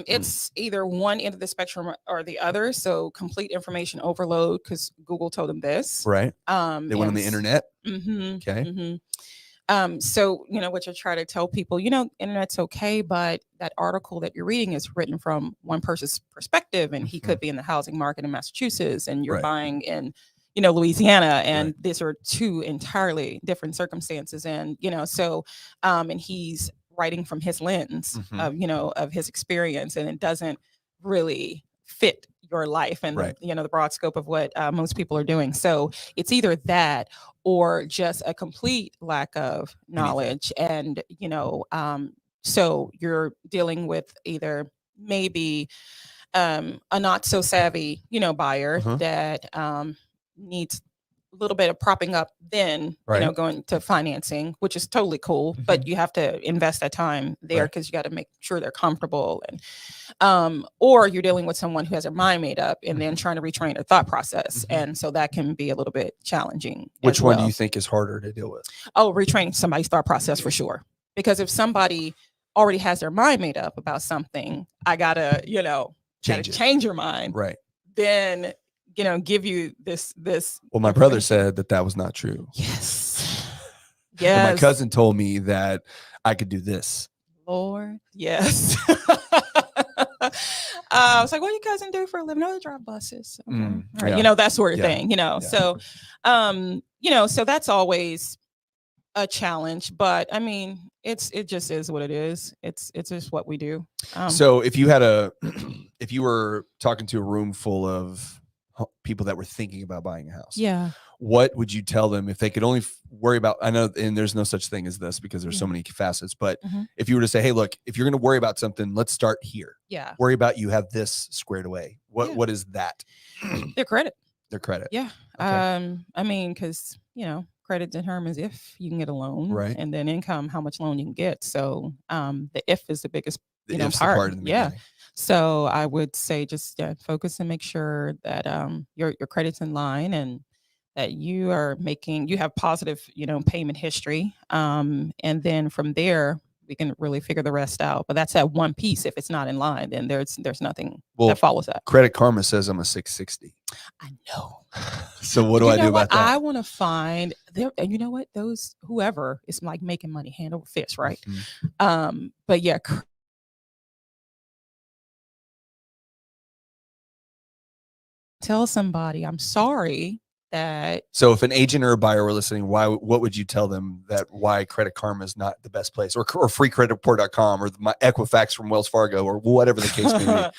It's either one end of the spectrum or the other. So complete information overload because Google told them this. Right. They went on the internet. Okay. So, what you try to tell people, internet's okay, but that article that you're reading is written from one person's perspective, and he could be in the housing market in Massachusetts, and you're buying in, Louisiana, and these are two entirely different circumstances. And, and he's writing from his lens of his experience, and it doesn't really fit your life and the broad scope of what most people are doing. So it's either that or just a complete lack of knowledge. And so you're dealing with either maybe a not so savvy buyer that needs a little bit of propping up, then going to financing, which is totally cool, but you have to invest that time there because you got to make sure they're comfortable. And or you're dealing with someone who has their mind made up and then trying to retrain their thought process, and so that can be a little bit challenging. Which one do you think is harder to deal with? Oh, retraining somebody's thought process for sure, because if somebody already has their mind made up about something, I gotta change your mind, right? Then give you this. Well, my brother said that was not true. Yes. And my cousin told me that I could do this. Lord, yes. I was like, what do your cousin do for a living? Oh, they drive buses. Okay. Right. That sort of thing, So, so that's always a challenge, but I mean, it just is what it is. It's just what we do. So if you were talking to a room full of people that were thinking about buying a house, what would you tell them if they could only worry about, I know, and there's no such thing as this because there's so many facets, but if you were to say, hey, look, if you're going to worry about something, let's start here. Worry about you have this squared away. What is that? Their credit. Yeah. Okay. I mean, because credit determines if you can get a loan, right? And then income, how much loan you can get. So the if is the biggest part. So I would say just focus and make sure that your credit's in line and that you have positive payment history, and then from there we can really figure the rest out. But that's that one piece. If it's not in line, then there's nothing that follows that. Credit Karma says I'm a 660. I know. So what do I do about that? I want to find there. And you know what? Those whoever is like making money hand over fist, right? But yeah. Tell somebody, I'm sorry, that So if an agent or a buyer were listening, what would you tell them that why Credit Karma is not the best place, or freecreditreport.com, or my Equifax from Wells Fargo, or whatever the case may be?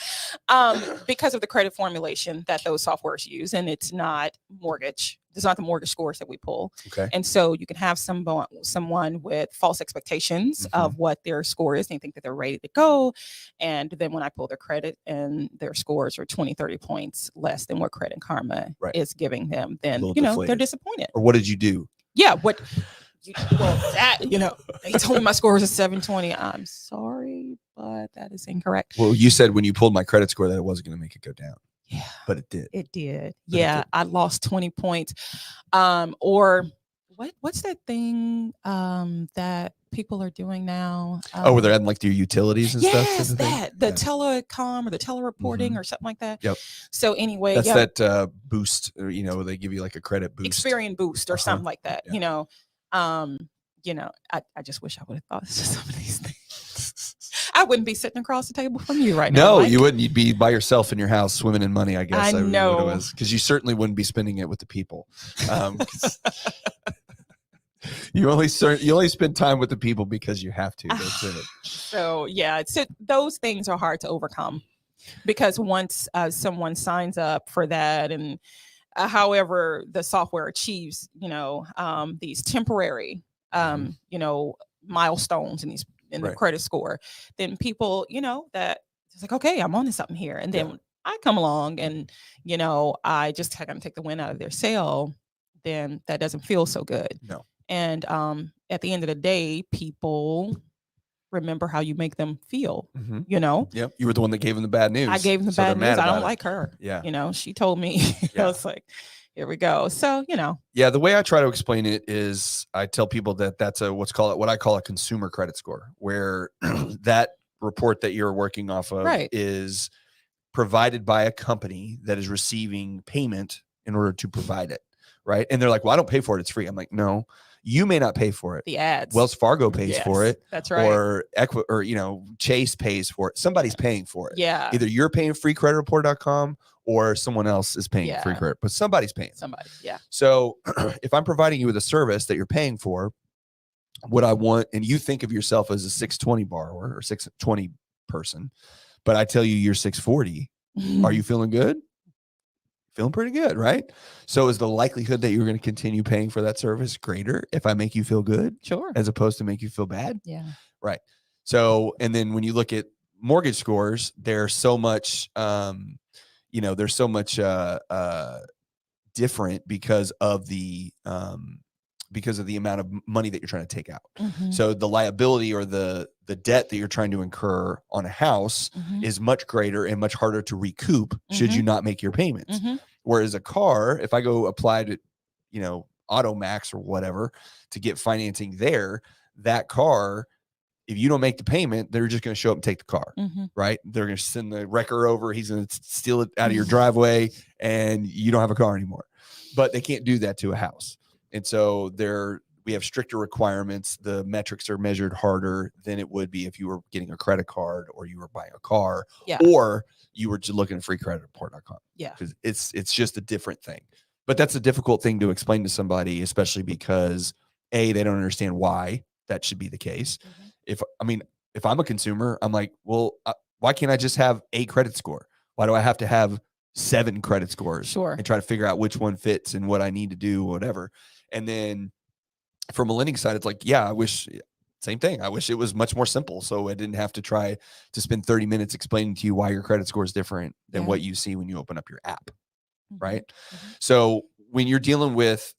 Because of the credit formulation that those softwares use, and it's not mortgage. It's not the mortgage scores that we pull. Okay. And so you can have someone with false expectations of what their score is. They think that they're ready to go. And then when I pull their credit and their scores are 20, 30 points less than what Credit Karma is giving them, then, they're disappointed. Or what did you do? Yeah. They told me my score was a 720. I'm sorry, but that is incorrect. Well, you said when you pulled my credit score that it wasn't going to make it go down. Yeah, but it did. It did. Yeah, I lost 20 points. Or what's that thing that people are doing now? Where they're adding like their utilities and stuff. Yes, the telecom or the telereporting or something like that. Yep. So anyway, that's that boost. Or, they give you like a credit boost, Experian boost, or something like that. Yeah. I just wish I would have thought of some of these things. I wouldn't be sitting across the table from you right now. No, you wouldn't. You'd be by yourself in your house swimming in money, I guess. I know. Because you certainly wouldn't be spending it with the people. You only spend time with the people because you have to. That's it. So, yeah, those things are hard to overcome, because once someone signs up for that, and however the software achieves, these temporary, milestones in the credit score, then people, that it's like, okay, I'm on to something here. And then I come along and, I just kind of take the wind out of their sail, then that doesn't feel so good. No. And at the end of the day, people remember how you make them feel, Yep. You were the one that gave them the bad news. I gave them the bad news. I don't like her. Yeah. She told me. I was like, here we go. So, Yeah, the way I try to explain it is I tell people that that's what I call a consumer credit score, where that report that you're working off of is provided by a company that is receiving payment in order to provide it. Right. And they're like, well, I don't pay for it. It's free. I'm like, no, you may not pay for it. The ads. Wells Fargo pays for it. That's right. Or Chase pays for it. Somebody's paying for it. Yeah. Either you're paying freecreditreport.com or someone else is paying free credit, but somebody's paying. Somebody. Yeah. So if I'm providing you with a service that you're paying for, what I want, and you think of yourself as a 620 borrower or 620 person, but I tell you you're 640, are you feeling good? Feeling pretty good, right? So is the likelihood that you're going to continue paying for that service greater if I make you feel good? Sure. As opposed to make you feel bad? Yeah. Right. So, and then when you look at mortgage scores, they're so much, they're so much different because of the amount of money that you're trying to take out. So the liability or the debt that you're trying to incur on a house is much greater and much harder to recoup should you not make your payments. Whereas a car, if I go apply to, AutoMax or whatever to get financing there, that car, if you don't make the payment, they're just going to show up and take the car, right? They're going to send the wrecker over. He's going to steal it out of your driveway and you don't have a car anymore. But they can't do that to a house. And so we have stricter requirements. The metrics are measured harder than it would be if you were getting a credit card or you were buying a car or you were just looking at freecreditreport.com. Yeah. Because it's just a different thing. But that's a difficult thing to explain to somebody, especially because they don't understand why that should be the case. If I'm a consumer, I'm like, well, why can't I just have a credit score? Why do I have to have 7 credit scores? Sure. And try to figure out which one fits and what I need to do, whatever. And then from a lending side, it's like, same thing. I wish it was much more simple. So I didn't have to try to spend 30 minutes explaining to you why your credit score is different than what you see when you open up your app. Right. So when you're dealing with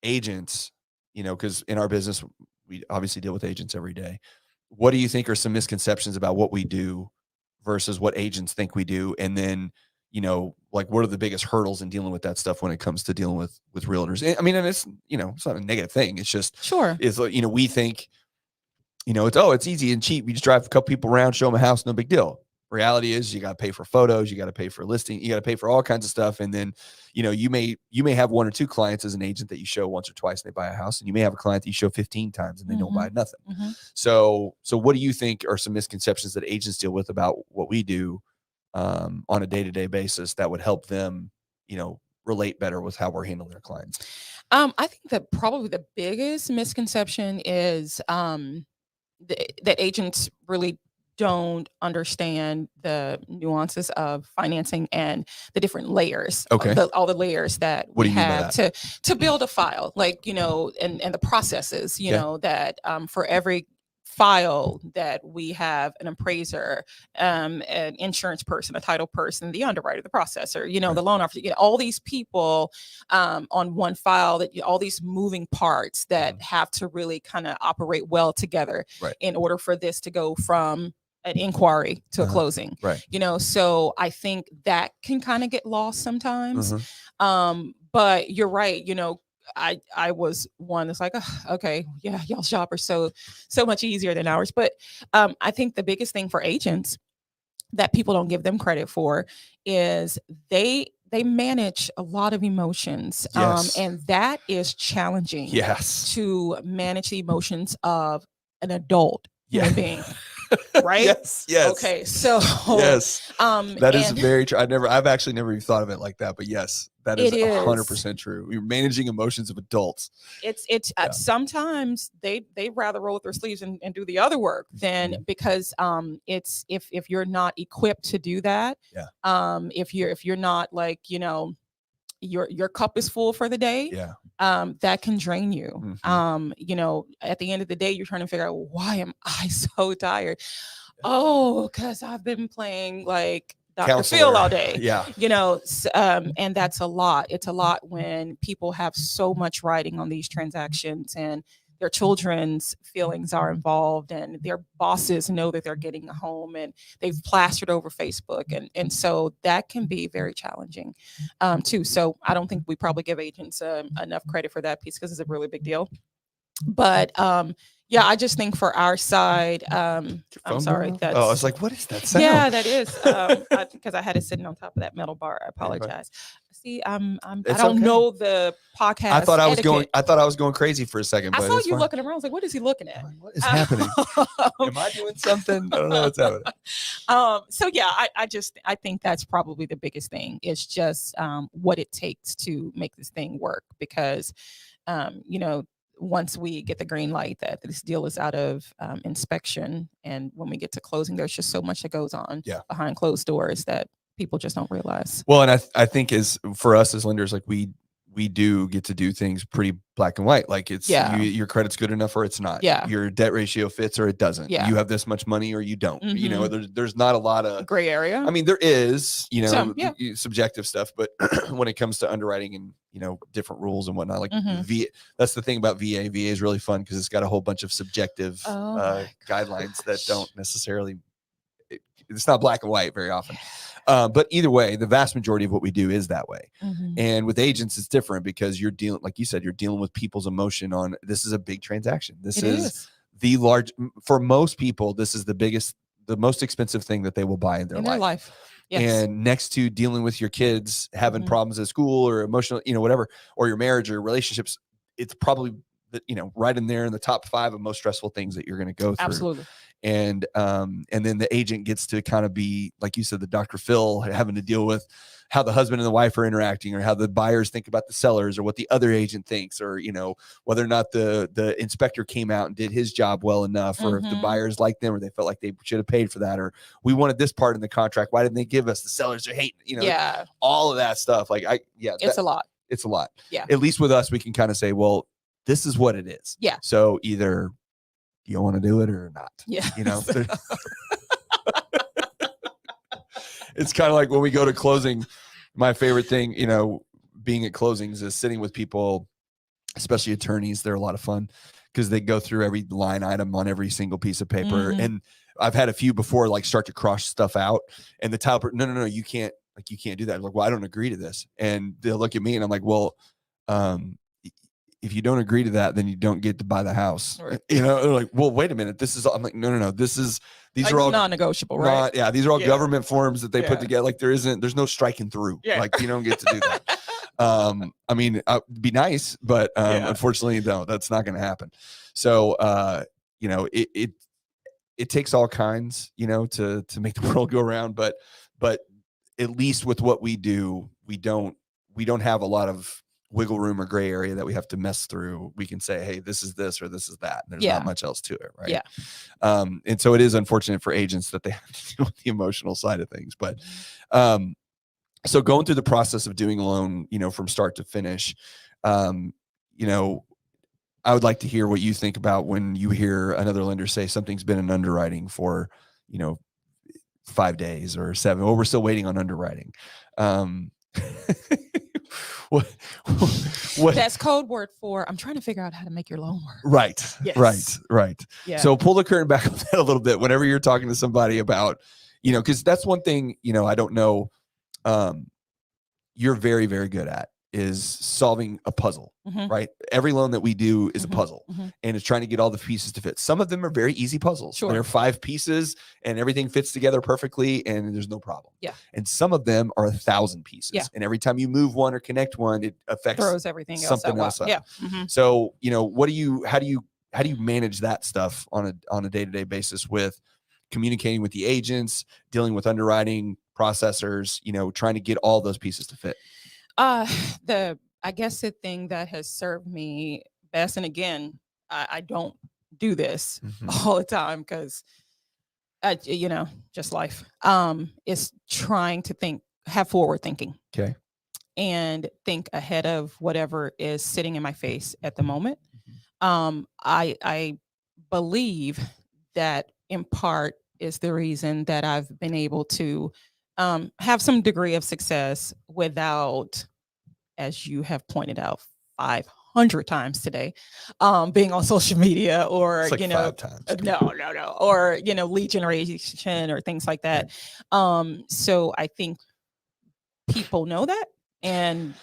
agents, because in our business, we obviously deal with agents every day. What do you think are some misconceptions about what we do versus what agents think we do? And then, what are the biggest hurdles in dealing with that stuff when it comes to dealing with realtors? And it's, it's not a negative thing. It's just, it's like, we think, it's easy and cheap. We just drive a couple people around, show them a house, no big deal. Reality is you got to pay for photos, you got to pay for listing, you got to pay for all kinds of stuff. And then, you may have 1 or 2 clients as an agent that you show once or twice and they buy a house, and you may have a client that you show 15 times and they don't buy nothing. So what do you think are some misconceptions that agents deal with about what we do on a day-to-day basis that would help them, relate better with how we're handling our clients? I think that probably the biggest misconception is that agents really don't understand the nuances of financing and the different layers, Okay. all the layers that What we do you mean by have to build a file, like, and the processes, Okay. that for every file that we have an appraiser, an insurance person, a title person, the underwriter, the processor, Right. the loan officer, all these people on one file, that all these moving parts that have to really kind of operate well together Right. in order for this to go from an inquiry to a closing. Right. So I think that can kind of get lost sometimes. But you're right. I was one that's like, oh, okay, yeah, y'all's job are so much easier than ours. But I think the biggest thing for agents that people don't give them credit for is they manage a lot of emotions. Yes. And that is challenging. Yes. To manage the emotions of an adult human being. Right? Yes. Okay. So yes. That is very true. I've actually never even thought of it like that, but yes, that is 100% true. You're managing emotions of adults. It's sometimes they'd rather roll up their sleeves and do the other work than, because it's if you're not equipped to do that. If you're not, like, your cup is full for the day, that can drain you. At the end of the day, you're trying to figure out, why am I so tired? Oh, because I've been playing like Dr. Phil all day. And that's a lot. It's a lot when people have so much writing on these transactions, and their children's feelings are involved, and their bosses know that they're getting a home, and they've plastered over Facebook. And so that can be very challenging too. So I don't think we probably give agents enough credit for that piece, because it's a really big deal. But yeah, I just think for our side, I'm sorry. I was like, what is that sound? Yeah, that is because I had it sitting on top of that metal bar. I apologize. See, I don't know the podcast. I thought I was going crazy for a second. I but saw you looking around. I was like, what is he looking at? Like, what is happening? Am I doing something? I don't know what's happening. So yeah, I think that's probably the biggest thing. It's just what it takes to make this thing work, because once we get the green light that this deal is out of inspection, and when we get to closing, there's just so much that goes on behind closed doors that people just don't realize. Well, and I think for us as lenders, like we do get to do things pretty black and white. Like it's your credit's good enough or it's not. Your debt ratio fits or it doesn't. You have this much money or you don't. There's not a lot of gray area. I mean, there is, subjective stuff, but when it comes to underwriting and different rules and whatnot, like that's the thing about VA. VA is really fun because it's got a whole bunch of subjective guidelines that don't necessarily. It's not black and white very often. But either way, the vast majority of what we do is that way. And with agents, it's different because you're dealing, like you said, you're dealing with people's emotion on, this is a big transaction. This is the large, for most people, this is the most expensive thing that they will buy in their life. And next to dealing with your kids having problems at school or emotional, whatever, or your marriage or relationships, it's probably, right in there in the top 5 of most stressful things that you're going to go through. Absolutely. And then the agent gets to kind of be, like you said, the Dr. Phil, having to deal with how the husband and the wife are interacting, or how the buyers think about the sellers, or what the other agent thinks, or whether or not the inspector came out and did his job well enough, or if the buyers liked them, or they felt like they should have paid for that, or we wanted this part in the contract, why didn't they give us? The sellers are hating, all of that stuff. Like it's a lot. It's a lot. At least with us, we can kind of say, well, this is what it is. So either you want to do it or not. It's kind of like when we go to closing, my favorite thing, being at closings is sitting with people, especially attorneys. They're a lot of fun because they go through every line item on every single piece of paper. And I've had a few before, like, start to cross stuff out, and the title, no, you can't do that. I'm like, well, I don't agree to this. And they'll look at me and I'm like, well, if you don't agree to that, then you don't get to buy the house. Right. They're like, well, wait a minute. I'm like, no. These are all non-negotiable, right? These are all government forms that they put together. Like there's no striking through. Like you don't get to do that. I mean, it'd be nice, but unfortunately, no, that's not going to happen. So, it takes all kinds, to make the world go around, but at least with what we do, we don't we don't have a lot of wiggle room or gray area that we have to mess through. We can say, hey, this is this or this is that. There's not much else to it, right? Yeah. And so it is unfortunate for agents that they have to deal with the emotional side of things. But so going through the process of doing a loan, from start to finish, I would like to hear what you think about when you hear another lender say something's been in underwriting for, 5 days or 7, or we're still waiting on underwriting. What That's code word for I'm trying to figure out how to make your loan work. Right. Yes. Right. Yeah. So pull the curtain back on that a little bit whenever you're talking to somebody about, because that's one thing, I don't know, you're very, very good at is solving a puzzle, right? Every loan that we do is a puzzle, and it's trying to get all the pieces to fit. Some of them are very easy puzzles. Sure. There are 5 pieces and everything fits together perfectly and there's no problem. Yeah. And some of them are 1,000 pieces. Yeah. And every time you move one or connect one, it affects throws everything something else up. Yeah. So, how do you manage that stuff on a day-to-day basis with communicating with the agents, dealing with underwriting processors, trying to get all those pieces to fit? I guess the thing that has served me best, and again, I don't do this all the time because, just life, is trying to have forward thinking. Okay. And think ahead of whatever is sitting in my face at the moment. I believe that in part is the reason that I've been able to have some degree of success without, as you have pointed out 500 times today, being on social media or, it's like 5 times. No, or, lead generation or things like that. So I think people know that. And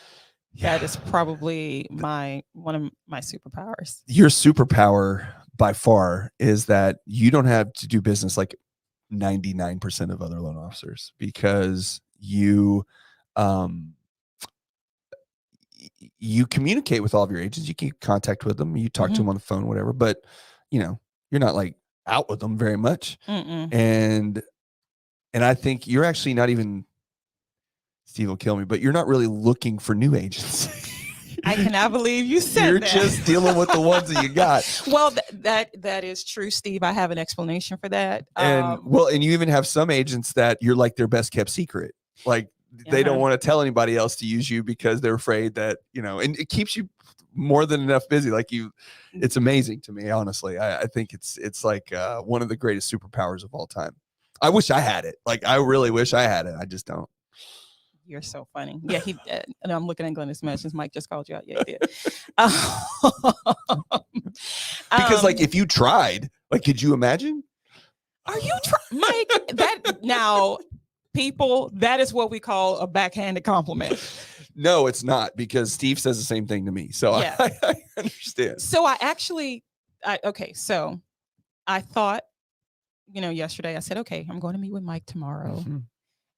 that is probably one of my superpowers. Your superpower by far is that you don't have to do business like 99% of other loan officers, because you communicate with all of your agents. You keep contact with them. You talk to them on the phone, whatever. But you're not like out with them very much. And I think you're actually not even. Steve will kill me, but you're not really looking for new agents. I cannot believe you said you're that. You're just dealing with the ones that you got. Well, that is true, Steve. I have an explanation for that. And you even have some agents that you're like their best kept secret. Like they don't want to tell anybody else to use you because they're afraid that, and it keeps you more than enough busy. Like it's amazing to me, honestly. I think it's like one of the greatest superpowers of all time. I wish I had it. Like I really wish I had it. I just don't. You're so funny. Yeah, he did. And I'm looking at Glenda's messages. Mike just called you out. Yeah, he did. Because if you tried, could you imagine? Are you Mike? People, that is what we call a backhanded compliment. No, it's not, because Steve says the same thing to me. So yeah. I understand. So so I thought, yesterday I said, okay, I'm going to meet with Mike tomorrow.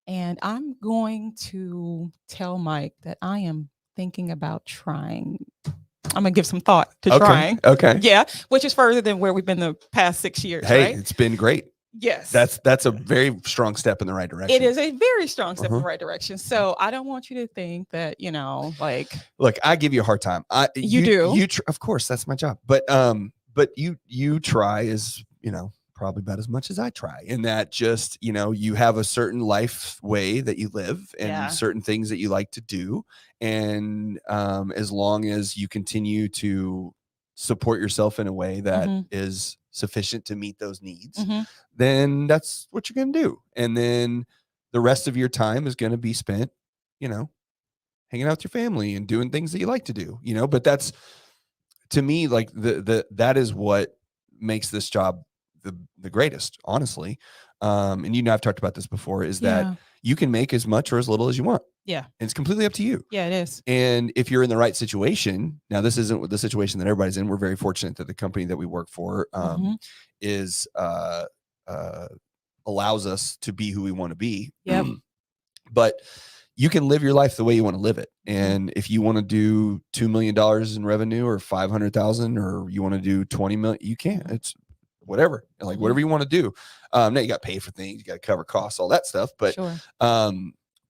And I'm going to tell Mike that I am thinking about trying. I'm going to give some thought to trying. Okay. Yeah. Which is further than where we've been the past 6 years. Hey, right? It's been great. Yes. That's a very strong step in the right direction. It is a very strong step in the right direction. So I don't want you to think that, look, I give you a hard time. You do. Of course, that's my job. But you try is, probably about as much as I try, in that just, you have a certain life way that you live and certain things that you like to do. And as long as you continue to support yourself in a way that is sufficient to meet those needs, then that's what you're going to do. And then the rest of your time is going to be spent, hanging out with your family and doing things that you like to do, but that's, to me, like that is what makes this job the greatest, honestly. And I've talked about this before, is that you can make as much or as little as you want. Yeah. And it's completely up to you. Yeah, it is. And if you're in the right situation, now this isn't the situation that everybody's in. We're very fortunate that the company that we work for is allows us to be who we want to be. Yep. But you can live your life the way you want to live it. And if you want to do $2 million in revenue or 500,000, or you want to do 20 million, you can. It's whatever, whatever you want to do. Now you got to pay for things, you got to cover costs, all that stuff. But, sure.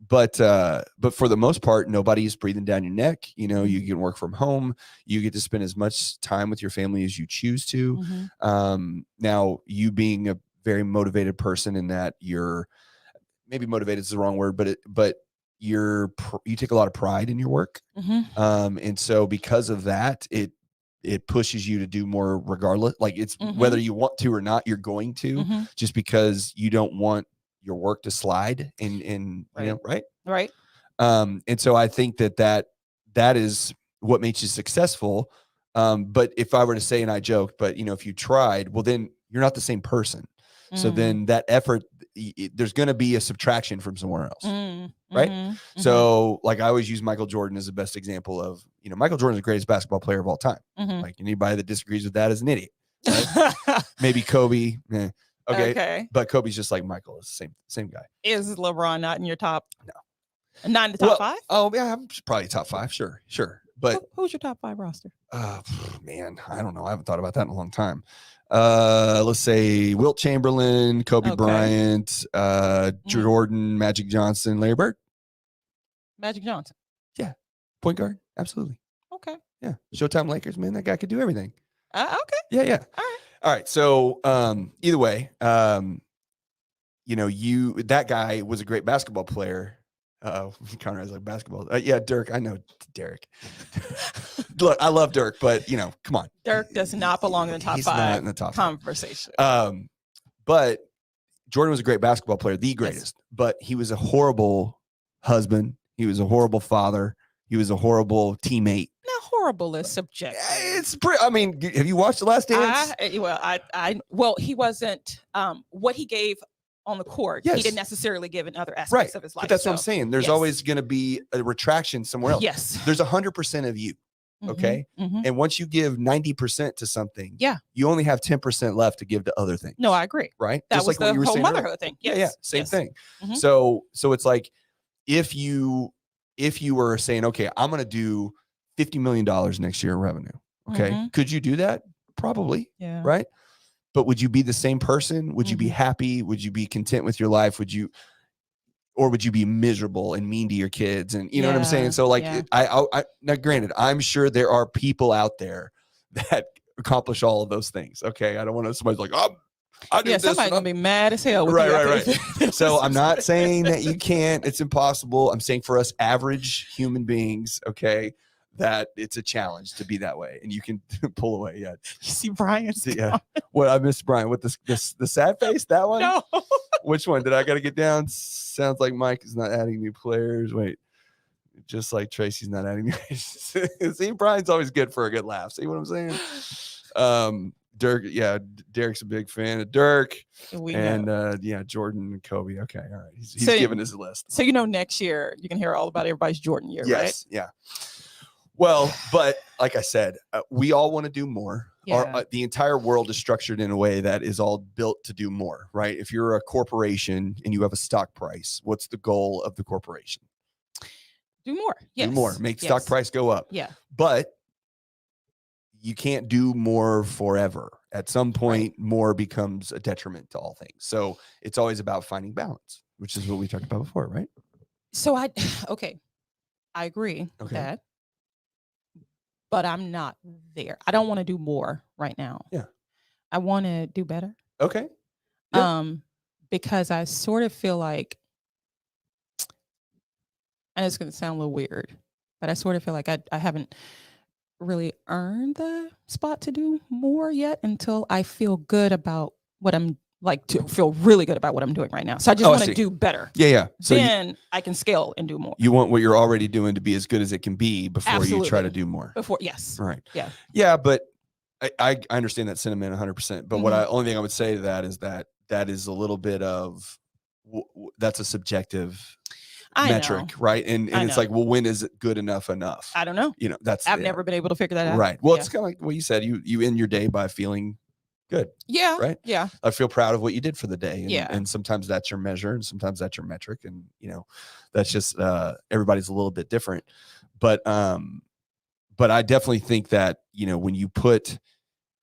but for the most part, nobody's breathing down your neck. You know, you can work from home. You get to spend as much time with your family as you choose to. Now, you being a very motivated person in that you're maybe motivated is the wrong word, but you take a lot of pride in your work. And so because of that, it pushes you to do more regardless. Like it's whether you want to or not, you're going to, just because you don't want your work to slide and you know, right. And so I think that is what makes you successful. But if I were to say, and I joke, but you know, if you tried, well, then you're not the same person. So then that effort, there's going to be a subtraction from somewhere else. Right. So like I always use Michael Jordan as the best example of, you know, Michael Jordan is the greatest basketball player of all time. Like anybody that disagrees with that is an idiot. Right? Maybe Kobe. Okay. But Kobe's just like Michael, is the same guy. Is LeBron not in your top? No. Not in the top 5? Oh yeah, I'm probably top 5. Sure. But who's your top 5 roster? Man, I don't know. I haven't thought about that in a long time. Let's say Wilt Chamberlain, Kobe Bryant, Jordan, Magic Johnson, Larry Bird. Magic Johnson. Yeah. Point guard. Absolutely. Okay. Yeah. Showtime Lakers, man. That guy could do everything. Okay. Yeah. All right. So either way, you know, that guy was a great basketball player. Conrad's like basketball. Yeah, Dirk. I know Derek. Look, I love Dirk, but you know, come on. Dirk does not belong in the top 5. Not in the top conversation. 5. But Jordan was a great basketball player, the greatest. Yes. But he was a horrible husband. He was a horrible father. He was a horrible teammate. Now, horrible is subjective. It's pretty. I mean, have you watched The Last Dance? Well, he wasn't. What he gave on the court, he didn't necessarily give in other aspects of his life. But that's what I'm saying. There's always going to be a retraction somewhere else. Yes. There's 100% of you. Okay. And once you give 90% to something, you only have 10% left to give to other things. No, I agree. Right. That just was like the whole motherhood thing. Yes. Yeah. Same thing. So it's like, if you were saying, okay, I'm going to do $50 million next year in revenue. Okay. Could you do that? Probably. Yeah. Right. But would you be the same person? Would you be happy? Would you be content with your life? Or would you be miserable and mean to your kids? And you know what I'm saying? So like, I now granted, I'm sure there are people out there that accomplish all of those things. Okay. I don't want to, somebody's like, somebody's gonna be mad as hell with right. So I'm not saying that you can't, it's impossible. I'm saying for us average human beings, okay, that it's a challenge to be that way, and you can pull away. Yeah, you see Brian. Yeah, what I missed Brian with the sad face. That one. No. Which one did I got to get down? Sounds like Mike is not adding new players. Wait, just like Tracy's not adding new. See, Brian's always good for a good laugh. See what I'm saying? Dirk, yeah, Derek's a big fan of Dirk, Jordan and Kobe. Okay, all right, he's giving us a list. So next year you can hear all about everybody's Jordan year, right? Yeah. Well, but like I said, we all want to do more. Yeah. The entire world is structured in a way that is all built to do more, right? If you're a corporation and you have a stock price, what's the goal of the corporation? Do more. Yes. Do more. Make stock price go up. Yeah. But you can't do more forever. At some point, more becomes a detriment to all things. So it's always about finding balance, which is what we talked about before, right? So I agree with that. But I'm not there. I don't want to do more right now. Yeah. I want to do better. Okay. Yeah. Because I sort of feel like, and it's going to sound a little weird, but I sort of feel like I haven't really earned the spot to do more yet until I feel good about what I'm feel really good about what I'm doing right now. So I just want to do better. Yeah. So then I can scale and do more. You want what you're already doing to be as good as it can be before you try to do more. Yes. Right. Yeah. Yeah, but I understand that sentiment 100%. But only thing I would say to that is that is a little bit of that's a subjective metric, right? And it's like, well, when is it good enough? I don't know. I've never been able to figure that out. Right. Well, it's kind of like what you said. You end your day by feeling good. Yeah. Right. Yeah. I feel proud of what you did for the day. And, yeah. And sometimes that's your measure, and sometimes that's your metric, and that's just everybody's a little bit different. But I definitely think that when you put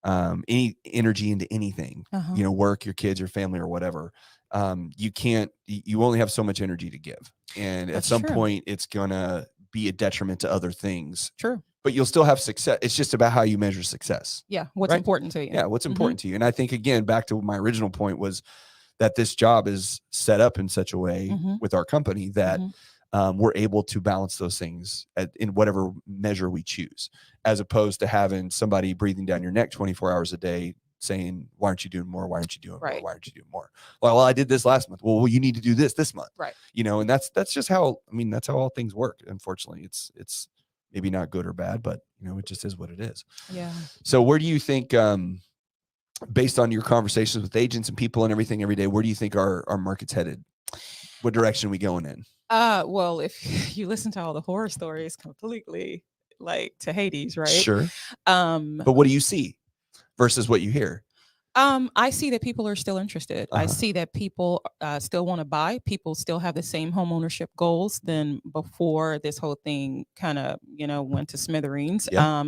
any energy into anything, work, your kids, your family, or whatever, you only have so much energy to give. And at some point it's going to be a detriment to other things. True. But you'll still have success. It's just about how you measure success. Yeah. What's important to you. Yeah. What's important to you. And I think, again, back to my original point was that this job is set up in such a way with our company that we're able to balance those things in whatever measure we choose, as opposed to having somebody breathing down your neck 24 hours a day saying, why aren't you doing more? Why aren't you doing more? Why aren't you doing more? Well, I did this last month. Well, you need to do this month. Right. And that's just how, that's how all things work. Unfortunately, it's maybe not good or bad, but it just is what it is. Yeah. So where do you think, based on your conversations with agents and people and everything every day, where do you think our market's headed? What direction are we going in? Well, if you listen to all the horror stories, completely like to Hades, right? Sure. But what do you see versus what you hear? I see that people are still interested. I see that people still want to buy. People still have the same home ownership goals than before this whole thing kind of, went to smithereens. Yeah.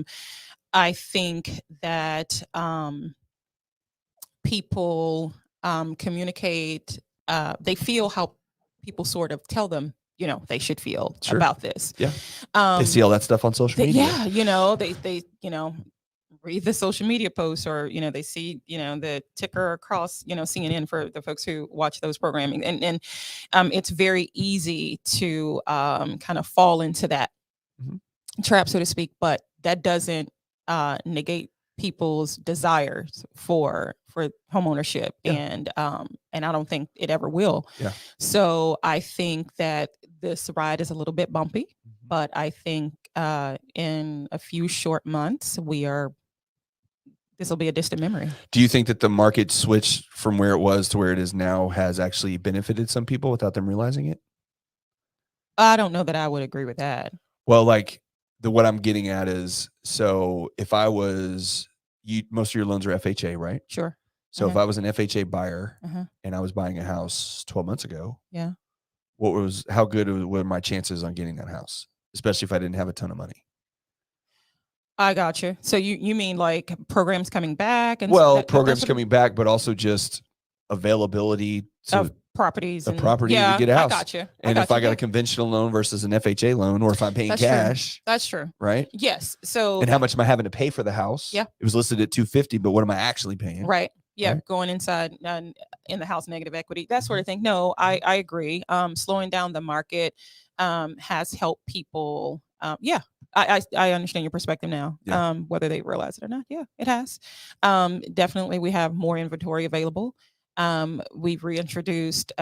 I think that people communicate, they feel how people sort of tell them, they should feel about this. Yeah. They see all that stuff on social media. Yeah. They read the social media posts, or they see the ticker across CNN for the folks who watch those programming, and it's very easy to kind of fall into that trap, so to speak, but that doesn't negate people's desires for home ownership. And I don't think it ever will. So I think that this ride is a little bit bumpy, but I think in a few short months this will be a distant memory. Do you think that the market switch from where it was to where it is now has actually benefited some people without them realizing it? I don't know that I would agree with that. Well, what I'm getting at is, so if I was, most of your loans are FHA, right? Sure. So if I was an FHA buyer and I was buying a house 12 months ago, how good were my chances on getting that house, especially if I didn't have a ton of money? I got you. So you mean like programs coming back? And programs coming back, but also just availability of properties. To get a house. I got you. And if I got a conventional loan versus an FHA loan, or if I'm paying cash. True. That's true. Right? Yes. So. And how much am I having to pay for the house? Yeah. It was listed at $250, but what am I actually paying? Right. Yeah. Right? Going inside in the house, negative equity, that sort of thing. No, I agree. Slowing down the market has helped people. I understand your perspective now, whether they realize it or not. Yeah, it has. Definitely, we have more inventory available. We've reintroduced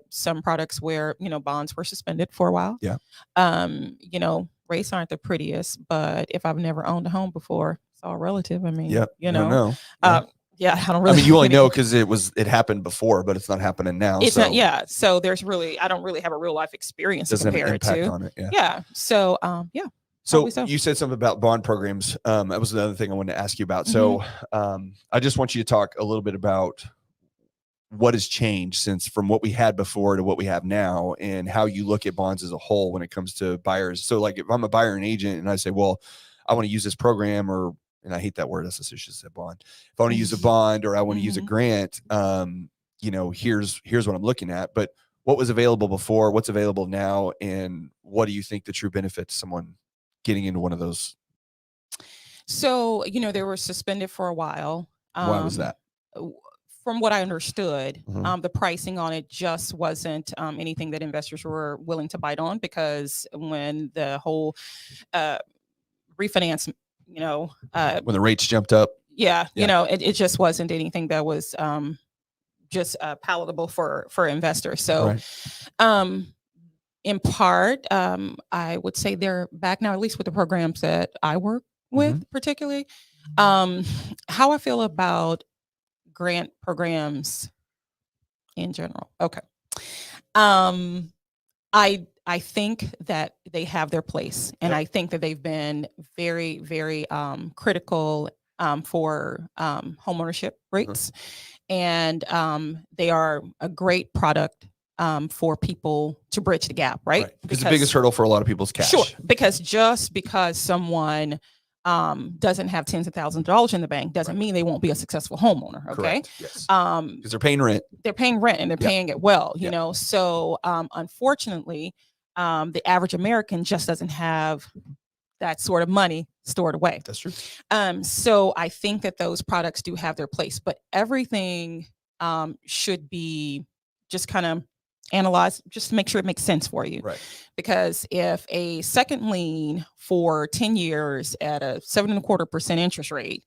some products where, bonds were suspended for a while. Yeah. Rates aren't the prettiest, but if I've never owned a home before, it's all relative. I mean, I don't know. Yeah, I don't really. You only know because it happened before, but it's not happening now. It's not. Yeah. So I don't really have a real life experience to compare it to. On it, yeah. So, yeah. So you said something about bond programs. That was another thing I wanted to ask you about. So I just want you to talk a little bit about what has changed from what we had before to what we have now, and how you look at bonds as a whole when it comes to buyers. So if I'm a buyer and agent and I say, well, I want to use this program, and I hate that word, that's associated with bond. If I want to use a bond, or I want to use a grant, here's what I'm looking at. But what was available before, what's available now, and what do you think the true benefit to someone getting into one of those? So, they were suspended for a while. Why was that? From what I understood, the pricing on it just wasn't anything that investors were willing to bite on, because when the whole refinance, when the rates jumped up, it just wasn't anything that was just palatable for investors. So, in part, I would say they're back now, at least with the programs that I work with, particularly. How I feel about grant programs in general. Okay. I think that they have their place, and I think that they've been very, very critical for homeownership rates, and they are a great product for people to bridge the gap, right? Because the biggest hurdle for a lot of people is cash. Sure, because just because someone doesn't have tens of thousands of dollars in the bank doesn't mean they won't be a successful homeowner. Okay. Correct. Yes. Because they're paying rent. They're paying rent and they're paying it well, you know. So unfortunately, the average American just doesn't have that sort of money stored away. That's true. So I think that those products do have their place, but everything should be just kind of analyzed, just to make sure it makes sense for you. Right. Because if a second lien for 10 years at a 7.25% interest rate,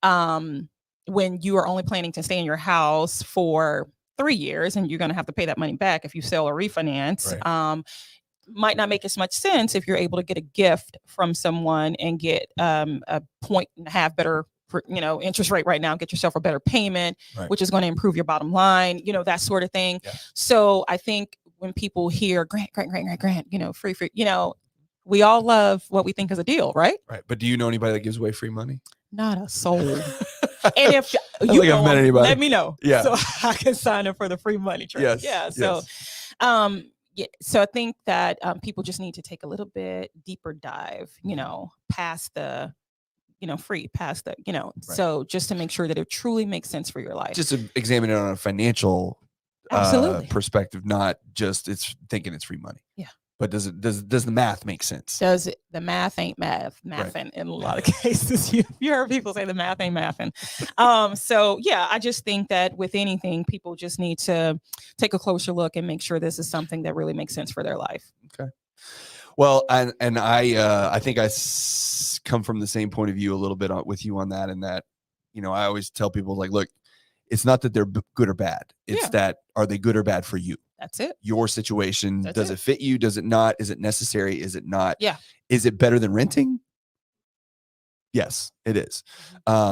when you are only planning to stay in your house for 3 years and you're going to have to pay that money back if you sell or refinance, might not make as much sense if you're able to get a gift from someone and get a 1.5 better interest rate right now, get yourself a better payment, which is going to improve your bottom line, that sort of thing. So I think when people hear grant, free, we all love what we think is a deal, right? Right. But do you know anybody that gives away free money? Not a soul. And if you know, let me know. Yeah. So I can sign up for the free money train. Yes. Yeah. So, so I think that people just need to take a little bit deeper dive, past the, free, past the, so just to make sure that it truly makes sense for your life. Just to examine it on a financial perspective, not just thinking it's free money. Yeah. But does the math make sense? The math ain't mathing in a lot of cases. You heard people say the math ain't mathing. So yeah, I just think that with anything, people just need to take a closer look and make sure this is something that really makes sense for their life. Okay. Well, and I think I come from the same point of view a little bit with you on that, and that, I always tell people, like, look, it's not that they're good or bad. It's that, are they good or bad for you? That's it. Your situation. Does it fit you? Does it not? Is it necessary? Is it not? Yeah. Is it better than renting? Yes, it is.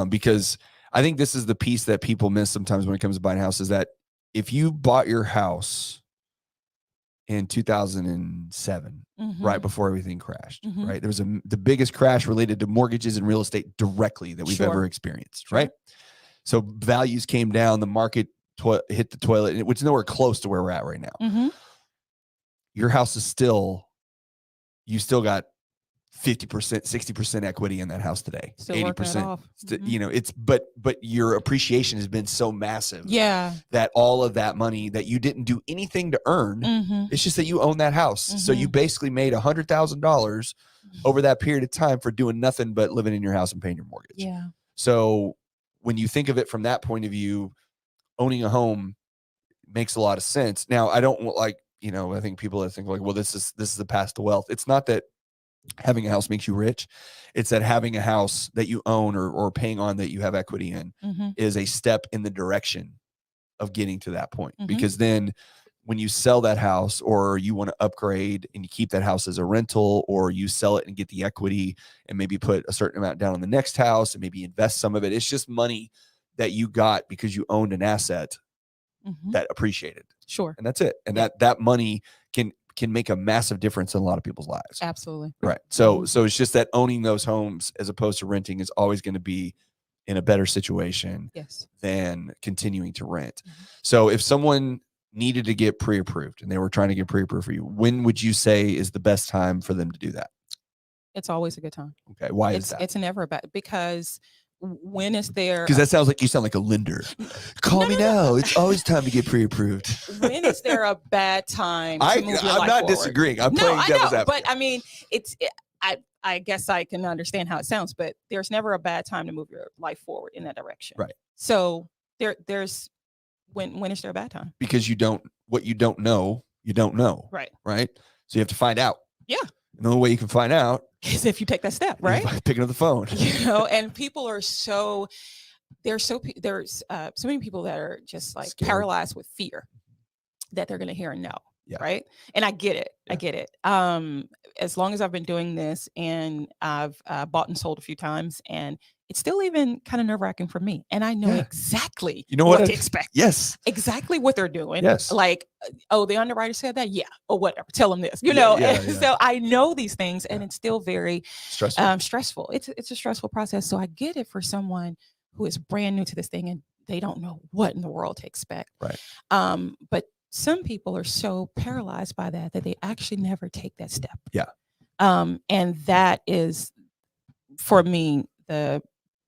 Because I think this is the piece that people miss sometimes when it comes to buying a house, is that if you bought your house in 2007, right before everything crashed, right? There was the biggest crash related to mortgages and real estate directly that we've ever experienced, right? So values came down, the market hit the toilet, which is nowhere close to where we're at right now. Your house is you still got 50%, 60% equity in that house today. Still 80%. But your appreciation has been so massive. Yeah. That all of that money that you didn't do anything to earn, it's just that you own that house. So you basically made $100,000 over that period of time for doing nothing but living in your house and paying your mortgage. Yeah. So when you think of it from that point of view, owning a home makes a lot of sense. Now, I don't I think people that think like, well, this is the path to wealth. It's not that having a house makes you rich. It's that having a house that you own or paying on that you have equity in is a step in the direction of getting to that point. Because then when you sell that house, or you want to upgrade and you keep that house as a rental, or you sell it and get the equity and maybe put a certain amount down on the next house and maybe invest some of it, it's just money that you got because you owned an asset that appreciated. Sure. And that's it. And that money can make a massive difference in a lot of people's lives. Absolutely. Right. So it's just that owning those homes as opposed to renting is always going to be in a better situation than continuing to rent. So if someone needed to get pre-approved and they were trying to get pre-approved for you, when would you say is the best time for them to do that? It's always a good time. Okay. Why is that? It's never bad, because when is there? Because that sounds like you sound like a lender. Call me now. It's always time to get pre-approved. When is there a bad time to move your life I'm not forward? disagreeing. I'm playing devil's advocate. But I mean, I guess I can understand how it sounds, but there's never a bad time to move your life forward in that direction. Right. So there's when is there a bad time? Because what you don't know. Right. Right. So you have to find out. Yeah. And the only way you can find out is if you take that step, right? Picking up the phone. And people are there's so many people that are just like scared, paralyzed with fear that they're going to hear a no. Yeah. Right. And I get it. Yeah. I get it. As long as I've been doing this, and I've bought and sold a few times, and it's still even kind of nerve-wracking for me. And I know exactly what to expect. Yes. Exactly what they're doing. Yes. Like, oh, the underwriter said that. Yeah. Or whatever. Tell them this, So I know these things, and it's still very stressful. It's a stressful process. So I get it for someone who is brand new to this thing and they don't know what in the world to expect. Right. But some people are so paralyzed by that they actually never take that step. Yeah. And that is for me, the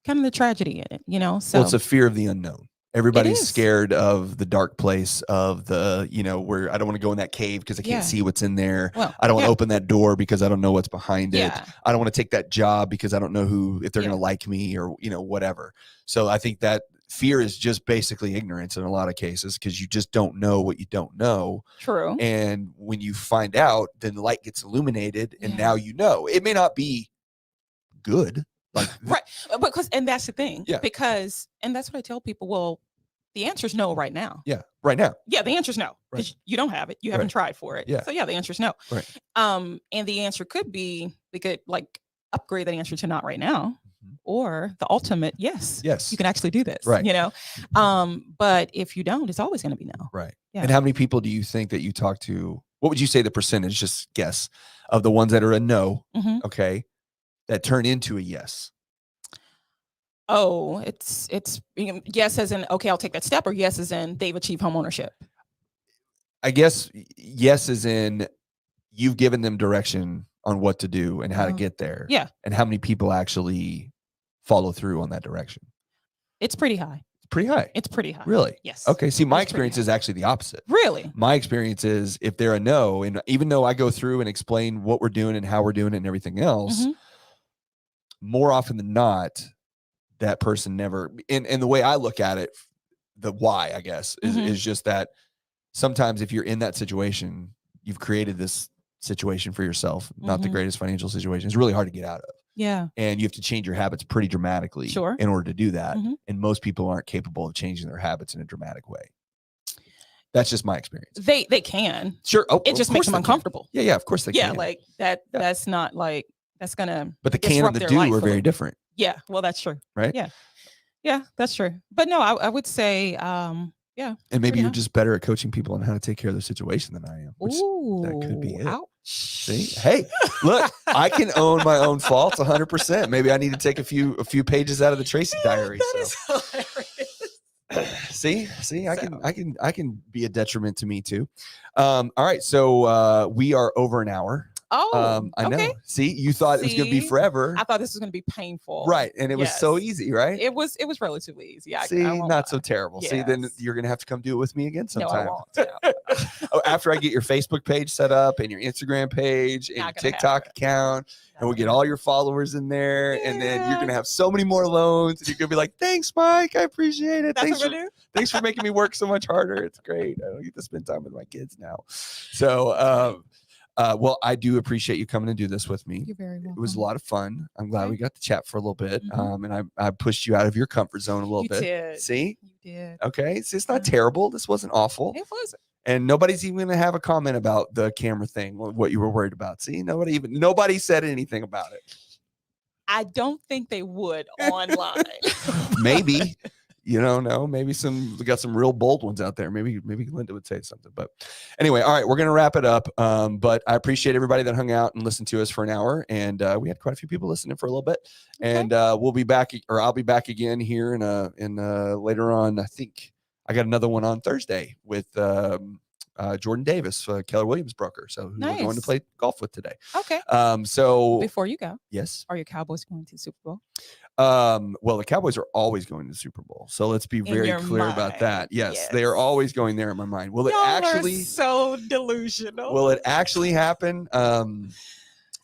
kind of the tragedy in it, you know? So Well, it's a fear of the unknown. Everybody's is. scared of the dark place of the, where I don't want to go in that cave because I can't Yeah. see what's in there. Well, I don't want yeah. to open that door because I don't know what's behind it. Yeah. I don't want to take that job because I don't know if they're Yeah. going to like me or, whatever. So I think that fear is just basically ignorance in a lot of cases because you just don't know what you don't know. True. And when you find out, then the light gets illuminated and Yeah. now you know. It may not be good. Like right. And that's the thing. Yeah. And that's what I tell people. Well, the answer is no right now. Yeah. Right now. Yeah. The answer is no. Because you don't have it. You haven't tried for it. Yeah. So yeah, the answer is no. Right. And the answer could be, we could like upgrade that answer to not right now. Or the ultimate, yes, you can actually do this, right? But if you don't, it's always going to be no, right? Yeah. And how many people do you think that you talk to? What would you say the percentage? Just guess of the ones that are a no, okay, that turn into a yes. Oh, it's yes as in okay, I'll take that step, or yes as in they've achieved homeownership. I guess yes as in you've given them direction on what to do and how to get there. Yeah. And how many people actually follow through on that direction? It's pretty high. Pretty high. It's pretty high. Really? Yes. Okay. See, my experience is actually the opposite. Really? My experience is if they're a no, and even though I go through and explain what we're doing and how we're doing it and everything else, more often than not, that person never, and the way I look at it, the why, I guess, is just that sometimes if you're in that situation, you've created this situation for yourself, not the greatest financial situation. It's really hard to get out of. Yeah. And you have to change your habits pretty dramatically in order to do that. And most people aren't capable of changing their habits in a dramatic way. That's just my experience. They can. Sure. Oh, it just makes them uncomfortable. Yeah, of course they can. Yeah, like that. Yeah. That's not like that's gonna. But the can and the do are very different. Yeah. Well, that's true. Right. Yeah. Yeah, that's true. But no, I would say, yeah. And maybe you're just better at coaching people on how to take care of their situation than I am. Ooh, that could be it. Ouch. See, hey, look, I can own my own faults 100%. Maybe I need to take a few pages out of the Tracy diary. That is hilarious. See, I can be a detriment to me too. All right, so we are over an hour. Oh, I know. See, you thought it was going to be forever. I thought this was going to be painful. Right. And it was so easy, right? It was relatively easy. See, not so terrible. Yes. See, then you're going to have to come do it with me again sometime. No, I won't. After I get your Facebook page set up and your Instagram page and your TikTok account, and we'll get all your followers in there. Yeah. And then you're going to have so many more loans. And you're going to be like, thanks, Mike. I appreciate it. Thanks for making me work so much harder. It's great. I don't get to spend time with my kids now. So, well, I do appreciate you coming and do this with me. You're very welcome. It was a lot of fun. I'm glad we got to chat for a little bit. And I pushed you out of your comfort zone a little bit. Did. See? You did. Okay. See, it's not terrible. This wasn't awful. It wasn't. And nobody's even going to have a comment about the camera thing, what you were worried about. See, nobody said anything about it. I don't think they would online. Maybe. You don't know. Maybe we got some real bold ones out there. Maybe Linda would say something. But anyway, all right, we're gonna wrap it up. But I appreciate everybody that hung out and listened to us for an hour. And we had quite a few people listening for a little bit. Okay. And we'll be back, or I'll be back again here in later on. I think I got another one on Thursday with Jordan Davis, Keller Williams broker. So who we're going to play golf with today. Okay. So before you go, yes, are your Cowboys going to the Super Bowl? Well, the Cowboys are always going to the Super Bowl. So let's be very clear about that. Yes, they are always going there in my mind. Will it actually? Are so delusional. Will it actually happen?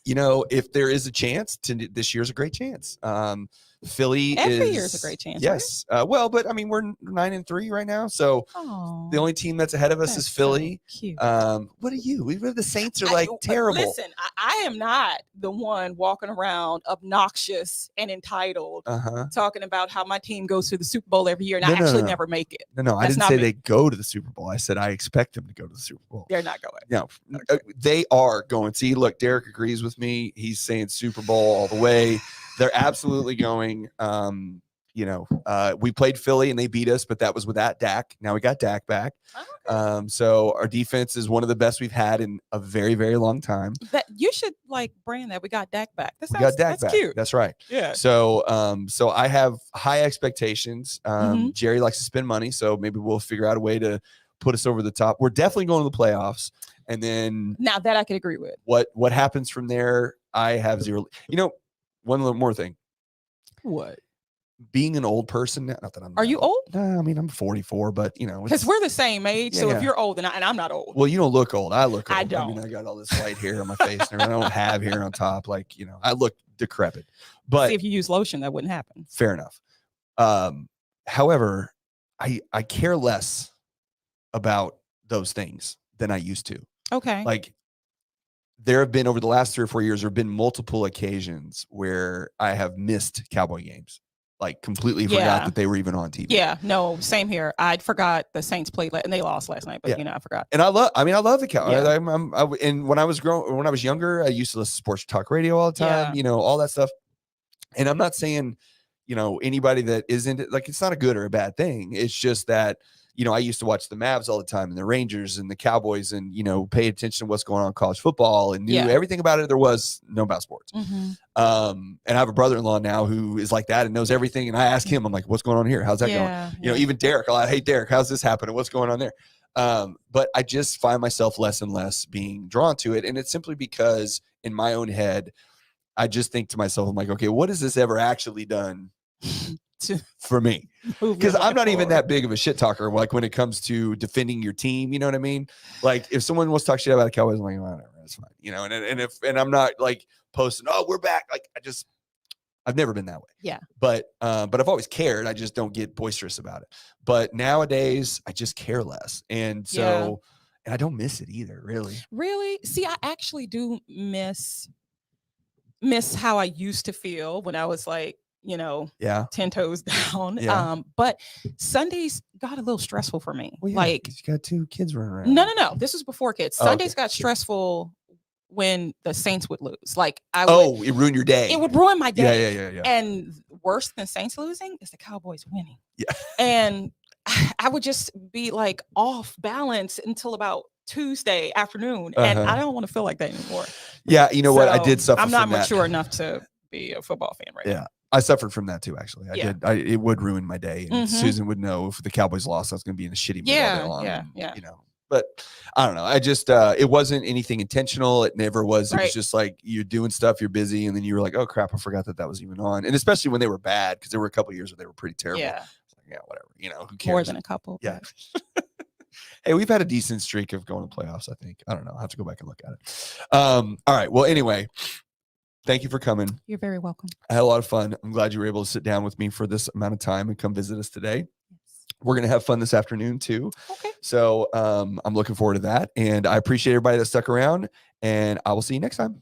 If there is a chance, this year's a great chance. Philly every year's a great chance. Yes. Right? Well, but I mean, we're 9-3 right now, so the only team that's ahead of us is Philly. So cute. What are you? The Saints are terrible. Listen, I am not the one walking around obnoxious and entitled, talking about how my team goes to the Super Bowl every year and I actually never make it. No, I didn't say they go to the Super Bowl. I said I expect them to go to the Super Bowl. They're not going. No, they are going. See, look, Derek agrees with me. He's saying Super Bowl all the way. They're absolutely going. We played Philly and they beat us, but that was without Dak. Now we got Dak back. Okay. So our defense is one of the best we've had in a very, very long time. That you should brand that. We got Dak back. We got Dak back. Cute. That's right. Yeah. So I have high expectations. Jerry likes to spend money, so maybe we'll figure out a way to put us over the top. We're definitely going to the playoffs. And then now that I could agree with. What happens from there, I have zero. one little more thing. What? Being an old person, not that I'm. Are you old? No, I mean I'm 44, but you know, because we're the same age. Yeah, so yeah. if you're old, and I'm not old. Well, you don't look old. I look old. I don't. mean, I got all this white hair on my face, and I don't have hair on top. Like, you know, I look decrepit. But see, if you use lotion, that wouldn't happen. Fair enough. However, I care less about those things than I used to. Okay. Like, there have been, over the last 3 or 4 years, there have been multiple occasions where I have missed Cowboy games. Like, completely forgot that they were even on TV. Yeah, no, same here. I forgot the Saints played and they lost last night, but you know, I forgot. And I love the Cowboys. Yeah. And when I was younger, I used to listen to sports talk radio all the time, you know, all that stuff. And I'm not saying, you know, anybody that isn't, like, it's not a good or a bad thing. It's just that, you know, I used to watch the Mavs all the time and the Rangers and the Cowboys and, you know, pay attention to what's going on in college football and knew everything about it there was know about sports. Mm-hmm. And I have a brother-in-law now who is like that and knows everything. And I ask him, I'm like, what's going on here? How's that going? You know, even Derek, hey, Derek, how's this happening? What's going on there? But I just find myself less and less being drawn to it. And it's simply because in my own head, I just think to myself, I'm like, okay, what has this ever actually done for me? Because I'm not even that big of a shit talker. Like, when it comes to defending your team, you know what I mean? Like, if someone wants to talk shit about the Cowboys, I'm like, whatever, that's fine. You know, and I'm not like posting, oh, we're back. Like, I've never been that way. Yeah. But I've always cared. I just don't get boisterous about it. But nowadays I just care less. And so, and I don't miss it either, really. Really? See, I actually do miss how I used to feel when I was like, you know, 10 toes down. Yeah. But Sundays got a little stressful for me. Well, like, you got 2 kids running around. No. This was before kids. Sundays got stressful when the Saints would lose. Like, it ruined your day. It would ruin my day. Yeah. And worse than Saints losing is the Cowboys winning. Yeah. And I would just be like off balance until about Tuesday afternoon. And I don't want to feel like that anymore. Yeah. You know what? I did suffer. I'm not from that. mature enough to be a football fan right now. I suffered from that too, actually. I did. It would ruin my day. And Susan would know if the Cowboys lost, I was going to be in a shitty mood all day long. Yeah. You know, but I don't know. I just, it wasn't anything intentional. It never was. It was just like, you're doing stuff, you're busy. And then you were like, oh crap, I forgot that was even on. And especially when they were bad, because there were a couple of years where they were pretty terrible. Yeah. Like, whatever. You know, who cares? More than a couple. Yeah. Hey, we've had a decent streak of going to playoffs, I think. I don't know. I'll have to go back and look at it. All right. Well, anyway, thank you for coming. You're very welcome. I had a lot of fun. I'm glad you were able to sit down with me for this amount of time and come visit us today. Yes. We're going to have fun this afternoon too. Okay. So I'm looking forward to that. And I appreciate everybody that stuck around, and I will see you next time.